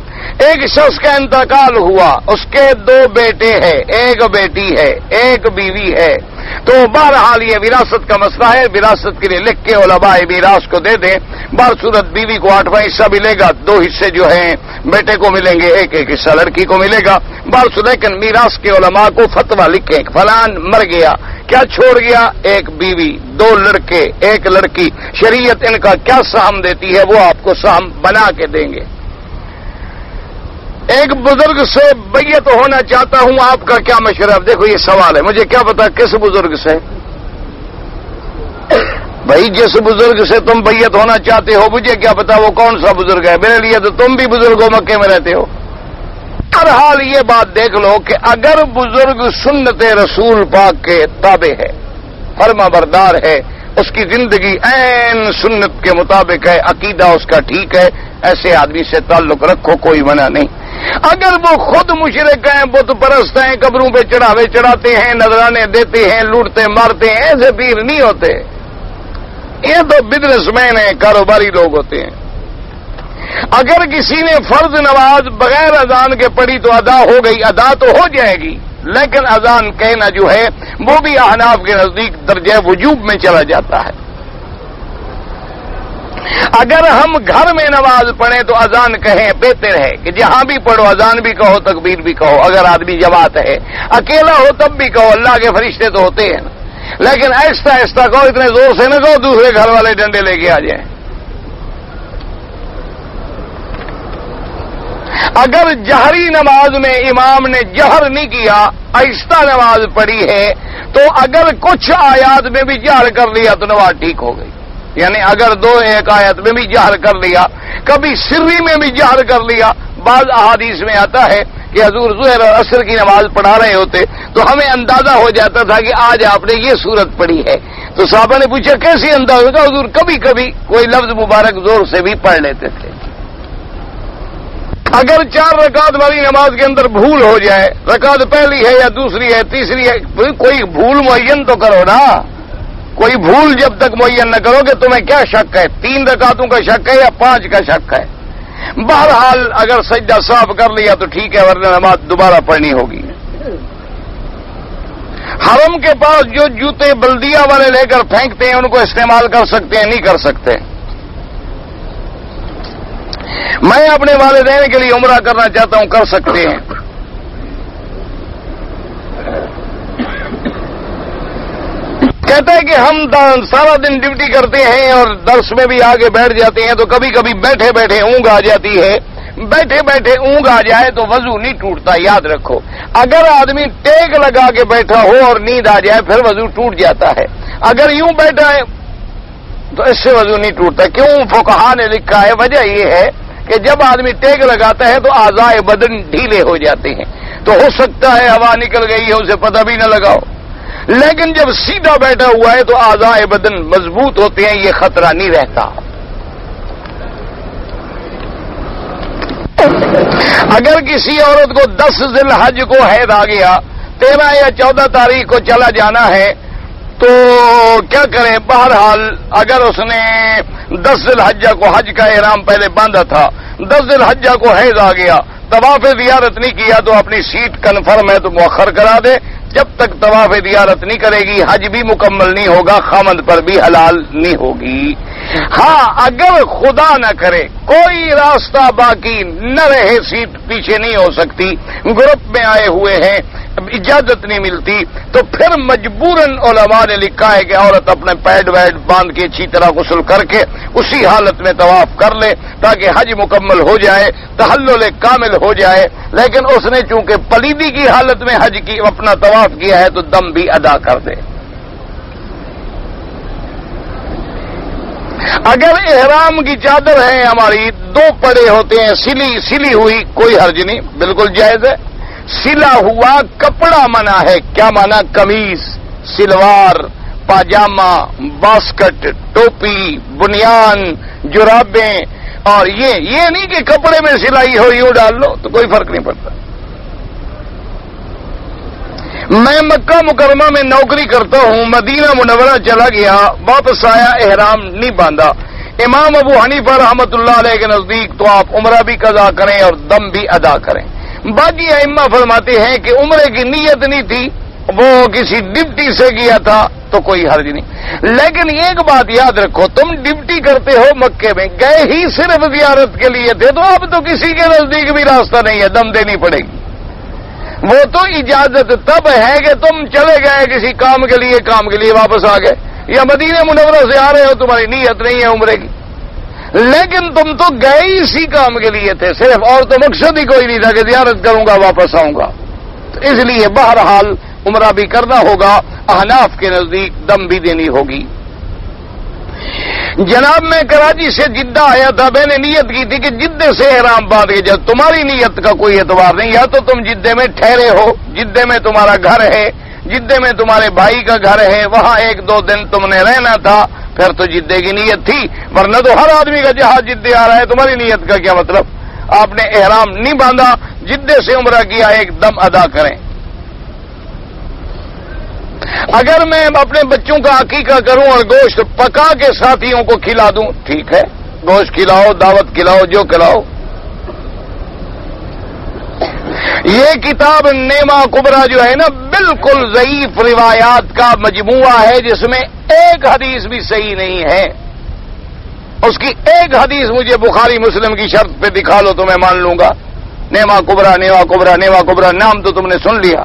ایک شخص کا انتقال ہوا، اس کے 2 بیٹے ہیں، 1 بیٹی ہے، 1 بیوی ہے. تو بہرحال یہ وراثت کا مسئلہ ہے. وراثت کے لیے لکھ کے علماء میراث کو دے دیں. بصورت بیوی کو 8واں حصہ ملے گا، 2 حصے جو ہیں بیٹے کو ملیں گے، 1 حصہ لڑکی کو ملے گا. لیکن میراث کے علماء کو فتویٰ لکھیں فلان مر گیا، کیا چھوڑ گیا؟ 1 بیوی، 2 لڑکے، 1 لڑکی. شریعت ان کا کیا سہم دیتی ہے وہ آپ کو سہم بنا کے دیں گے. ایک بزرگ سے بیعت ہونا چاہتا ہوں، آپ کا کیا مشورہ؟ دیکھو یہ سوال ہے، مجھے کیا پتا کس بزرگ سے. بھائی جس بزرگ سے تم بیعت ہونا چاہتے ہو مجھے کیا پتا وہ کون سا بزرگ ہے. میرے لیے تو تم بھی بزرگ ہو، مکے میں رہتے ہو. ہر حال یہ بات دیکھ لو کہ اگر بزرگ سنت رسول پاک کے تابع ہے، فرما بردار ہے، اس کی زندگی عین سنت کے مطابق ہے، عقیدہ اس کا ٹھیک ہے، ایسے آدمی سے تعلق رکھو، کوئی منع نہیں. اگر وہ خود مشرک ہیں، بت پرست ہیں، قبروں پہ چڑھاوے چڑھاتے ہیں، نذرانے دیتے ہیں، لوٹتے مارتے ہیں، ایسے پیر نہیں ہوتے. یہ تو بزنس مین ہیں، کاروباری لوگ ہوتے ہیں. اگر کسی نے فرض نماز بغیر اذان کے پڑھی تو ادا ہو گئی، ادا تو ہو جائے گی، لیکن اذان کہنا جو ہے وہ بھی احناف کے نزدیک درجہ وجوب میں چلا جاتا ہے. اگر ہم گھر میں نماز پڑھیں تو اذان کہیں بہتر ہے کہ جہاں بھی پڑھو اذان بھی کہو، تکبیر بھی کہو. اگر آدمی جماعت ہے، اکیلا ہو تب بھی کہو، اللہ کے فرشتے تو ہوتے ہیں نا. لیکن آہستہ آہستہ کہو، اتنے زور سے نہ کہو دوسرے گھر والے ڈنڈے لے کے آ جائیں. اگر جہری نماز میں امام نے جہر نہیں کیا، آہستہ نماز پڑھی ہے، تو اگر کچھ آیات میں بھی جہر کر لیا تو نماز ٹھیک ہو گئی. یعنی اگر 2-1 آیت میں بھی جہر کر لیا، کبھی سری میں بھی جہر کر لیا. بعض احادیث میں آتا ہے کہ حضور ظہر اور عصر کی نماز پڑھا رہے ہوتے تو ہمیں اندازہ ہو جاتا تھا کہ آج آپ نے یہ سورت پڑھی ہے. تو صحابہ نے پوچھا کیسے اندازہ ہوگا؟ حضور کبھی کبھی کوئی لفظ مبارک زور سے بھی پڑھ لیتے تھے. اگر 4 رکعت والی نماز کے اندر بھول ہو جائے، رکعت پہلی ہے یا دوسری ہے تیسری ہے، کوئی بھول معین تو کرو نا. کوئی بھول جب تک معین نہ کرو کہ تمہیں کیا شک ہے، 3 رکعتوں کا شک ہے یا 5 کا شک ہے. بہرحال اگر سجدہ صاف کر لیا تو ٹھیک ہے، ورنہ نماز دوبارہ پڑھنی ہوگی۔ حرم کے پاس جو جوتے بلدیہ والے لے کر پھینکتے ہیں ان کو استعمال کر سکتے ہیں؟ نہیں کر سکتے۔ میں اپنے والدین کے لیے عمرہ کرنا چاہتا ہوں، کر سکتے ہیں۔ کہتا ہے کہ ہم سارا دن ڈیوٹی کرتے ہیں اور درس میں بھی آگے بیٹھ جاتے ہیں تو کبھی کبھی بیٹھے بیٹھے اونگ آ جاتی ہے۔ بیٹھے بیٹھے اونگ آ جائے تو وضو نہیں ٹوٹتا، یاد رکھو۔ اگر آدمی ٹیک لگا کے بیٹھا ہو اور نیند آ جائے پھر وضو ٹوٹ جاتا ہے۔ اگر یوں بیٹھا ہے تو اس سے وضو نہیں ٹوٹتا۔ کیوں؟ فقہا نے لکھا ہے، وجہ یہ ہے کہ جب آدمی ٹیک لگاتا ہے تو اعضائے بدن ڈھیلے ہو جاتے ہیں، تو ہو سکتا ہے ہوا نکل گئی ہے اسے پتہ بھی نہ لگاؤ، لیکن جب سیدھا بیٹھا ہوا ہے تو اعضائے بدن مضبوط ہوتے ہیں، یہ خطرہ نہیں رہتا۔ اگر کسی عورت کو 10 ذی الحج کو حیض آ گیا، 13 یا 14 تاریخ کو چلا جانا ہے تو کیا کرے؟ بہرحال اگر اس نے 10 ذی الحجہ کو حج کا احرام پہلے باندھا تھا، 10 ذی الحجہ کو حیض آ گیا، طواف زیارت نہیں کیا تو اپنی سیٹ کنفرم ہے تو مؤخر کرا دے۔ جب تک طواف زیارت نہیں کرے گی حج بھی مکمل نہیں ہوگا، خامند پر بھی حلال نہیں ہوگی۔ ہاں اگر خدا نہ کرے کوئی راستہ باقی نہ رہے، سیٹ پیچھے نہیں ہو سکتی، گروپ میں آئے ہوئے ہیں، اجازت نہیں ملتی، تو پھر مجبوراً علماء نے لکھا ہے کہ عورت اپنے پیڈ ویڈ باندھ کے اچھی طرح غسل کر کے اسی حالت میں طواف کر لے تاکہ حج مکمل ہو جائے، تحلل کامل ہو جائے۔ لیکن اس نے چونکہ پلیدی کی حالت میں حج کی اپنا طواف کیا ہے تو دم بھی ادا کر دے۔ اگر احرام کی چادر ہے ہماری، 2 پڑے ہوتے ہیں، سلی ہوئی، کوئی حرج نہیں، بالکل جائز ہے۔ سلا ہوا کپڑا منع ہے۔ کیا منع؟ قمیص، سلوار، پاجامہ، باسکٹ، ٹوپی، بنیان، جرابیں، اور یہ نہیں کہ کپڑے میں سلائی ہو یوں ڈال لو تو کوئی فرق نہیں پڑتا۔ میں مکہ مکرمہ میں نوکری کرتا ہوں، مدینہ منورہ چلا گیا، واپس آیا، احرام نہیں باندھا۔ امام ابو حنیفہ رحمۃ اللہ علیہ کے نزدیک تو آپ عمرہ بھی قضا کریں اور دم بھی ادا کریں۔ باقی ائمہ فرماتے ہیں کہ عمرے کی نیت نہیں تھی، وہ کسی ڈپٹی سے کیا تھا تو کوئی حرج نہیں۔ لیکن ایک بات یاد رکھو، تم ڈپٹی کرتے ہو مکے میں، گئے ہی صرف زیارت کے لیے تھے، تو اب تو کسی کے نزدیک بھی راستہ نہیں ہے، دم دینی پڑے گی۔ وہ تو اجازت تب ہے کہ تم چلے گئے کسی کام کے لیے واپس آ گئے، یا مدینہ منورہ سے آ رہے ہو، تمہاری نیت نہیں ہے عمرے کی، لیکن تم تو گئے ہی اسی کام کے لیے تھے صرف، اور تو مقصد ہی کوئی نہیں تھا کہ زیارت کروں گا واپس آؤں گا، تو اس لیے بہرحال عمرہ بھی کرنا ہوگا، احناف کے نزدیک دم بھی دینی ہوگی۔ جناب میں کراچی سے جدہ آیا تھا، میں نے نیت کی تھی کہ جدے سے احرام باندھ کے جب تمہاری نیت کا کوئی اعتبار نہیں، یا تو تم جدے میں ٹھہرے ہو، جدے میں تمہارا گھر ہے، جدے میں تمہارے بھائی کا گھر ہے، وہاں 1-2 دن تم نے رہنا تھا، پھر تو جدے کی نیت تھی، ورنہ تو ہر آدمی کا جہاز جدے آ رہا ہے، تمہاری نیت کا کیا مطلب؟ آپ نے احرام نہیں باندھا، جدے سے عمرہ کیا، ایک دم ادا کریں۔ اگر میں اپنے بچوں کا عقیقہ کروں اور گوشت پکا کے ساتھیوں کو کھلا دوں، ٹھیک ہے، گوشت کھلاؤ، دعوت کھلاؤ، جو کھلاؤ۔ یہ کتاب نیما کبرا جو ہے نا، بالکل ضعیف روایات کا مجموعہ ہے، جس میں ایک حدیث بھی صحیح نہیں ہے۔ اس کی ایک حدیث مجھے بخاری مسلم کی شرط پہ دکھا لو تو میں مان لوں گا۔ نیما کبرا، نیما کبرا، نیما کبرا، نام تو تم نے سن لیا۔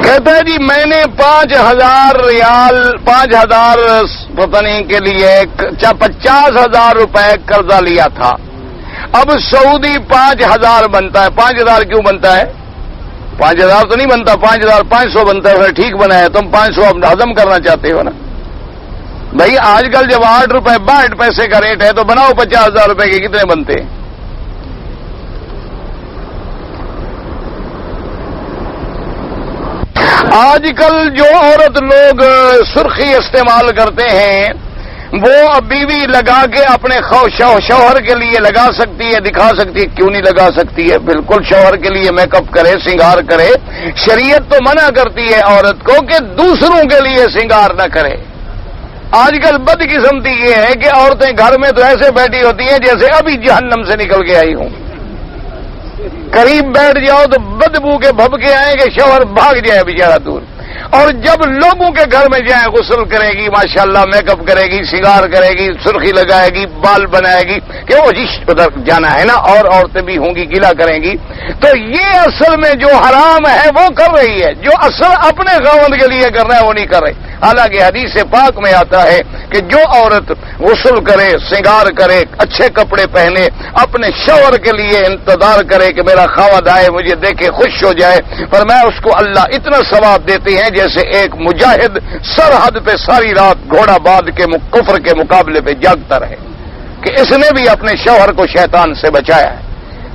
کہتا ہے جی میں نے 5,000 ریال، 5,000 پتہ نہیں کے لیے 50,000 روپے قرضہ لیا تھا، اب سعودی 5,000 بنتا ہے۔ 5,000 کیوں بنتا ہے؟ 5,000 تو نہیں بنتا، 5,500 بنتا ہے، ٹھیک بنا ہے، تم 500 اب ہضم کرنا چاہتے ہو نا بھائی۔ آج کل جب 8 روپے 62 پیسے کا ریٹ ہے تو بناؤ 50,000 روپے کے کتنے بنتے ہیں؟ آج کل جو عورت لوگ سرخی استعمال کرتے ہیں وہ بیوی لگا کے اپنے شوہر کے لیے لگا سکتی ہے، دکھا سکتی ہے، کیوں نہیں لگا سکتی ہے؟ بالکل شوہر کے لیے میک اپ کرے، سنگار کرے۔ شریعت تو منع کرتی ہے عورت کو کہ دوسروں کے لیے سنگار نہ کرے، آج کل بدقسمتی یہ ہے کہ عورتیں گھر میں تو ایسے بیٹھی ہوتی ہیں جیسے ابھی جہنم سے نکل کے آئی ہوں. قریب بیٹھ جاؤ تو بدبو کے بھبکے آئیں کہ شوہر بھاگ جائے بیچارہ دور. اور جب لوگوں کے گھر میں جائیں غسل کرے گی, ماشاءاللہ میک اپ کرے گی, سنگار کرے گی, سرخی لگائے گی, بال بنائے گی کہ وہ جی ادھر جانا ہے نا, اور عورتیں بھی ہوں گی گلا کریں گی. تو یہ اصل میں جو حرام ہے وہ کر رہی ہے, جو اصل اپنے خاوند کے لیے کرنا ہے وہ نہیں کر رہی. حالانکہ حدیث پاک میں آتا ہے کہ جو عورت غسل کرے, سنگار کرے, اچھے کپڑے پہنے, اپنے شوہر کے لیے انتظار کرے کہ میرا خاوند آئے, مجھے دیکھے خوش ہو جائے, پر میں اس کو اللہ اتنا ثواب دیتے ہیں جیسے ایک مجاہد سرحد پہ ساری رات گھوڑا باندھ کے کفر کے مقابلے پہ جاگتا رہے کہ اس نے بھی اپنے شوہر کو شیطان سے بچایا ہے.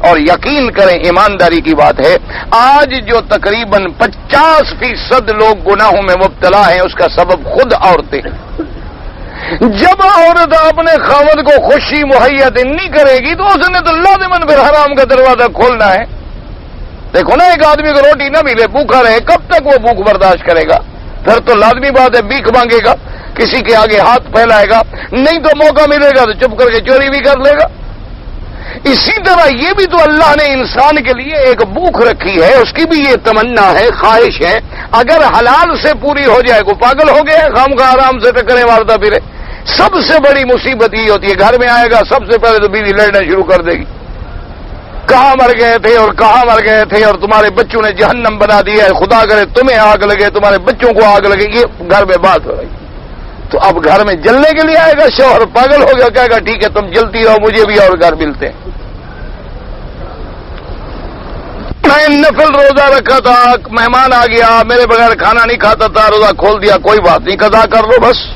اور یقین کریں, ایمانداری کی بات ہے, آج جو تقریباً 50% لوگ گناہوں میں مبتلا ہیں اس کا سبب خود عورتیں ہیں. جب عورت اپنے خاوند کو خوشی مہیا نہیں کرے گی تو اس نے تو لازماً پھر حرام کا دروازہ کھولنا ہے. دیکھو نا, ایک آدمی کو روٹی نہ ملے, بھوکا رہے, کب تک وہ بھوک برداشت کرے گا؟ پھر تو لازمی بات ہے بھیک مانگے گا, کسی کے آگے ہاتھ پھیلائے گا, نہیں تو موقع ملے گا تو چپ کر کے چوری بھی کر لے گا. اسی طرح یہ بھی تو اللہ نے انسان کے لیے ایک بھوک رکھی ہے, اس کی بھی یہ تمنا ہے, خواہش ہے, اگر حلال سے پوری ہو جائے کو پاگل ہو گیا, خام کا آرام سے ٹکرے مارتا پھرے. سب سے بڑی مصیبت یہ ہوتی ہے, گھر میں آئے گا سب سے پہلے تو بیوی لڑنا شروع کر دے گی, کہاں مر گئے تھے اور کہاں مر گئے تھے, اور تمہارے بچوں نے جہنم بنا دیا ہے, خدا کرے تمہیں آگ لگے, تمہارے بچوں کو آگ لگے. یہ گھر میں بات ہو رہی. تو اب گھر میں جلنے کے لیے آئے گا شوہر, پاگل ہو گیا, کہے گا ٹھیک ہے تم جلتی رہو, مجھے بھی اور گھر ملتے ہیں. میں نفل روزہ رکھا تھا, مہمان آ گیا, میرے بغیر کھانا نہیں کھاتا تھا, روزہ کھول دیا, کوئی بات نہیں, قضا کر لو بس.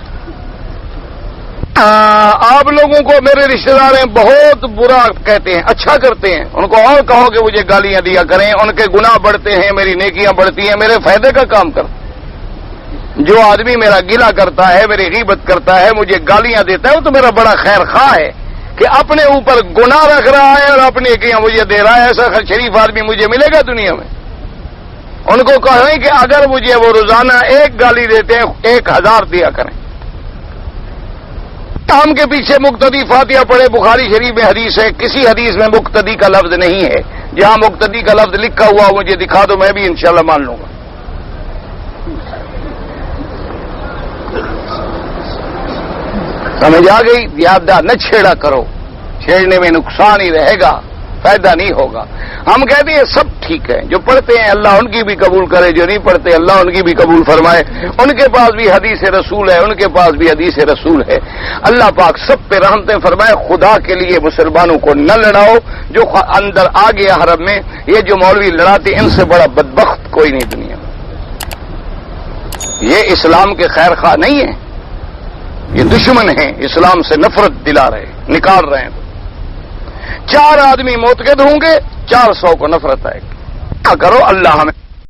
آپ لوگوں کو میرے رشتہ دار ہیں بہت برا کہتے ہیں, اچھا کرتے ہیں, ان کو اور کہو کہ مجھے گالیاں دیا کریں, ان کے گناہ بڑھتے ہیں, میری نیکیاں بڑھتی ہیں, میرے فائدے کا کام کر. جو آدمی میرا گلہ کرتا ہے, میری غیبت کرتا ہے, مجھے گالیاں دیتا ہے, وہ تو میرا بڑا خیر خواہ ہے کہ اپنے اوپر گناہ رکھ رہا ہے اور اپنی نیکیاں مجھے دے رہا ہے. ایسا شریف آدمی مجھے ملے گا دنیا میں؟ ان کو کہیں کہ اگر مجھے وہ روزانہ ایک گالی دیتے ہیں 1000 دیا کریں. کام کے پیچھے مقتدی فاتحہ پڑھے, بخاری شریف میں حدیث ہے, کسی حدیث میں مقتدی کا لفظ نہیں ہے. جہاں مقتدی کا لفظ لکھا ہوا مجھے دکھا دو, میں بھی انشاءاللہ مان لوں گا. سمجھ آ گئی؟ یاددار نہ چھیڑا کرو, چھیڑنے میں نقصان ہی رہے گا, فائدہ نہیں ہوگا. ہم کہتے ہیں سب ٹھیک ہے, جو پڑھتے ہیں اللہ ان کی بھی قبول کرے, جو نہیں پڑھتے اللہ ان کی بھی قبول فرمائے. ان کے پاس بھی حدیث رسول ہے, ان کے پاس بھی حدیث رسول ہے. اللہ پاک سب پہ رحمتیں فرمائے. خدا کے لیے مسلمانوں کو نہ لڑاؤ. جو اندر آ گیا حرم میں, یہ جو مولوی لڑاتے ان سے بڑا بدبخت کوئی نہیں دنیا میں. یہ اسلام کے خیر خواہ نہیں ہے, یہ دشمن ہیں, اسلام سے نفرت دلا رہے, نکال رہے ہیں. 4 آدمی موتقد ہوں گے, 400 کو نفرت آئے گی. کیا کرو, اللہ ہمیں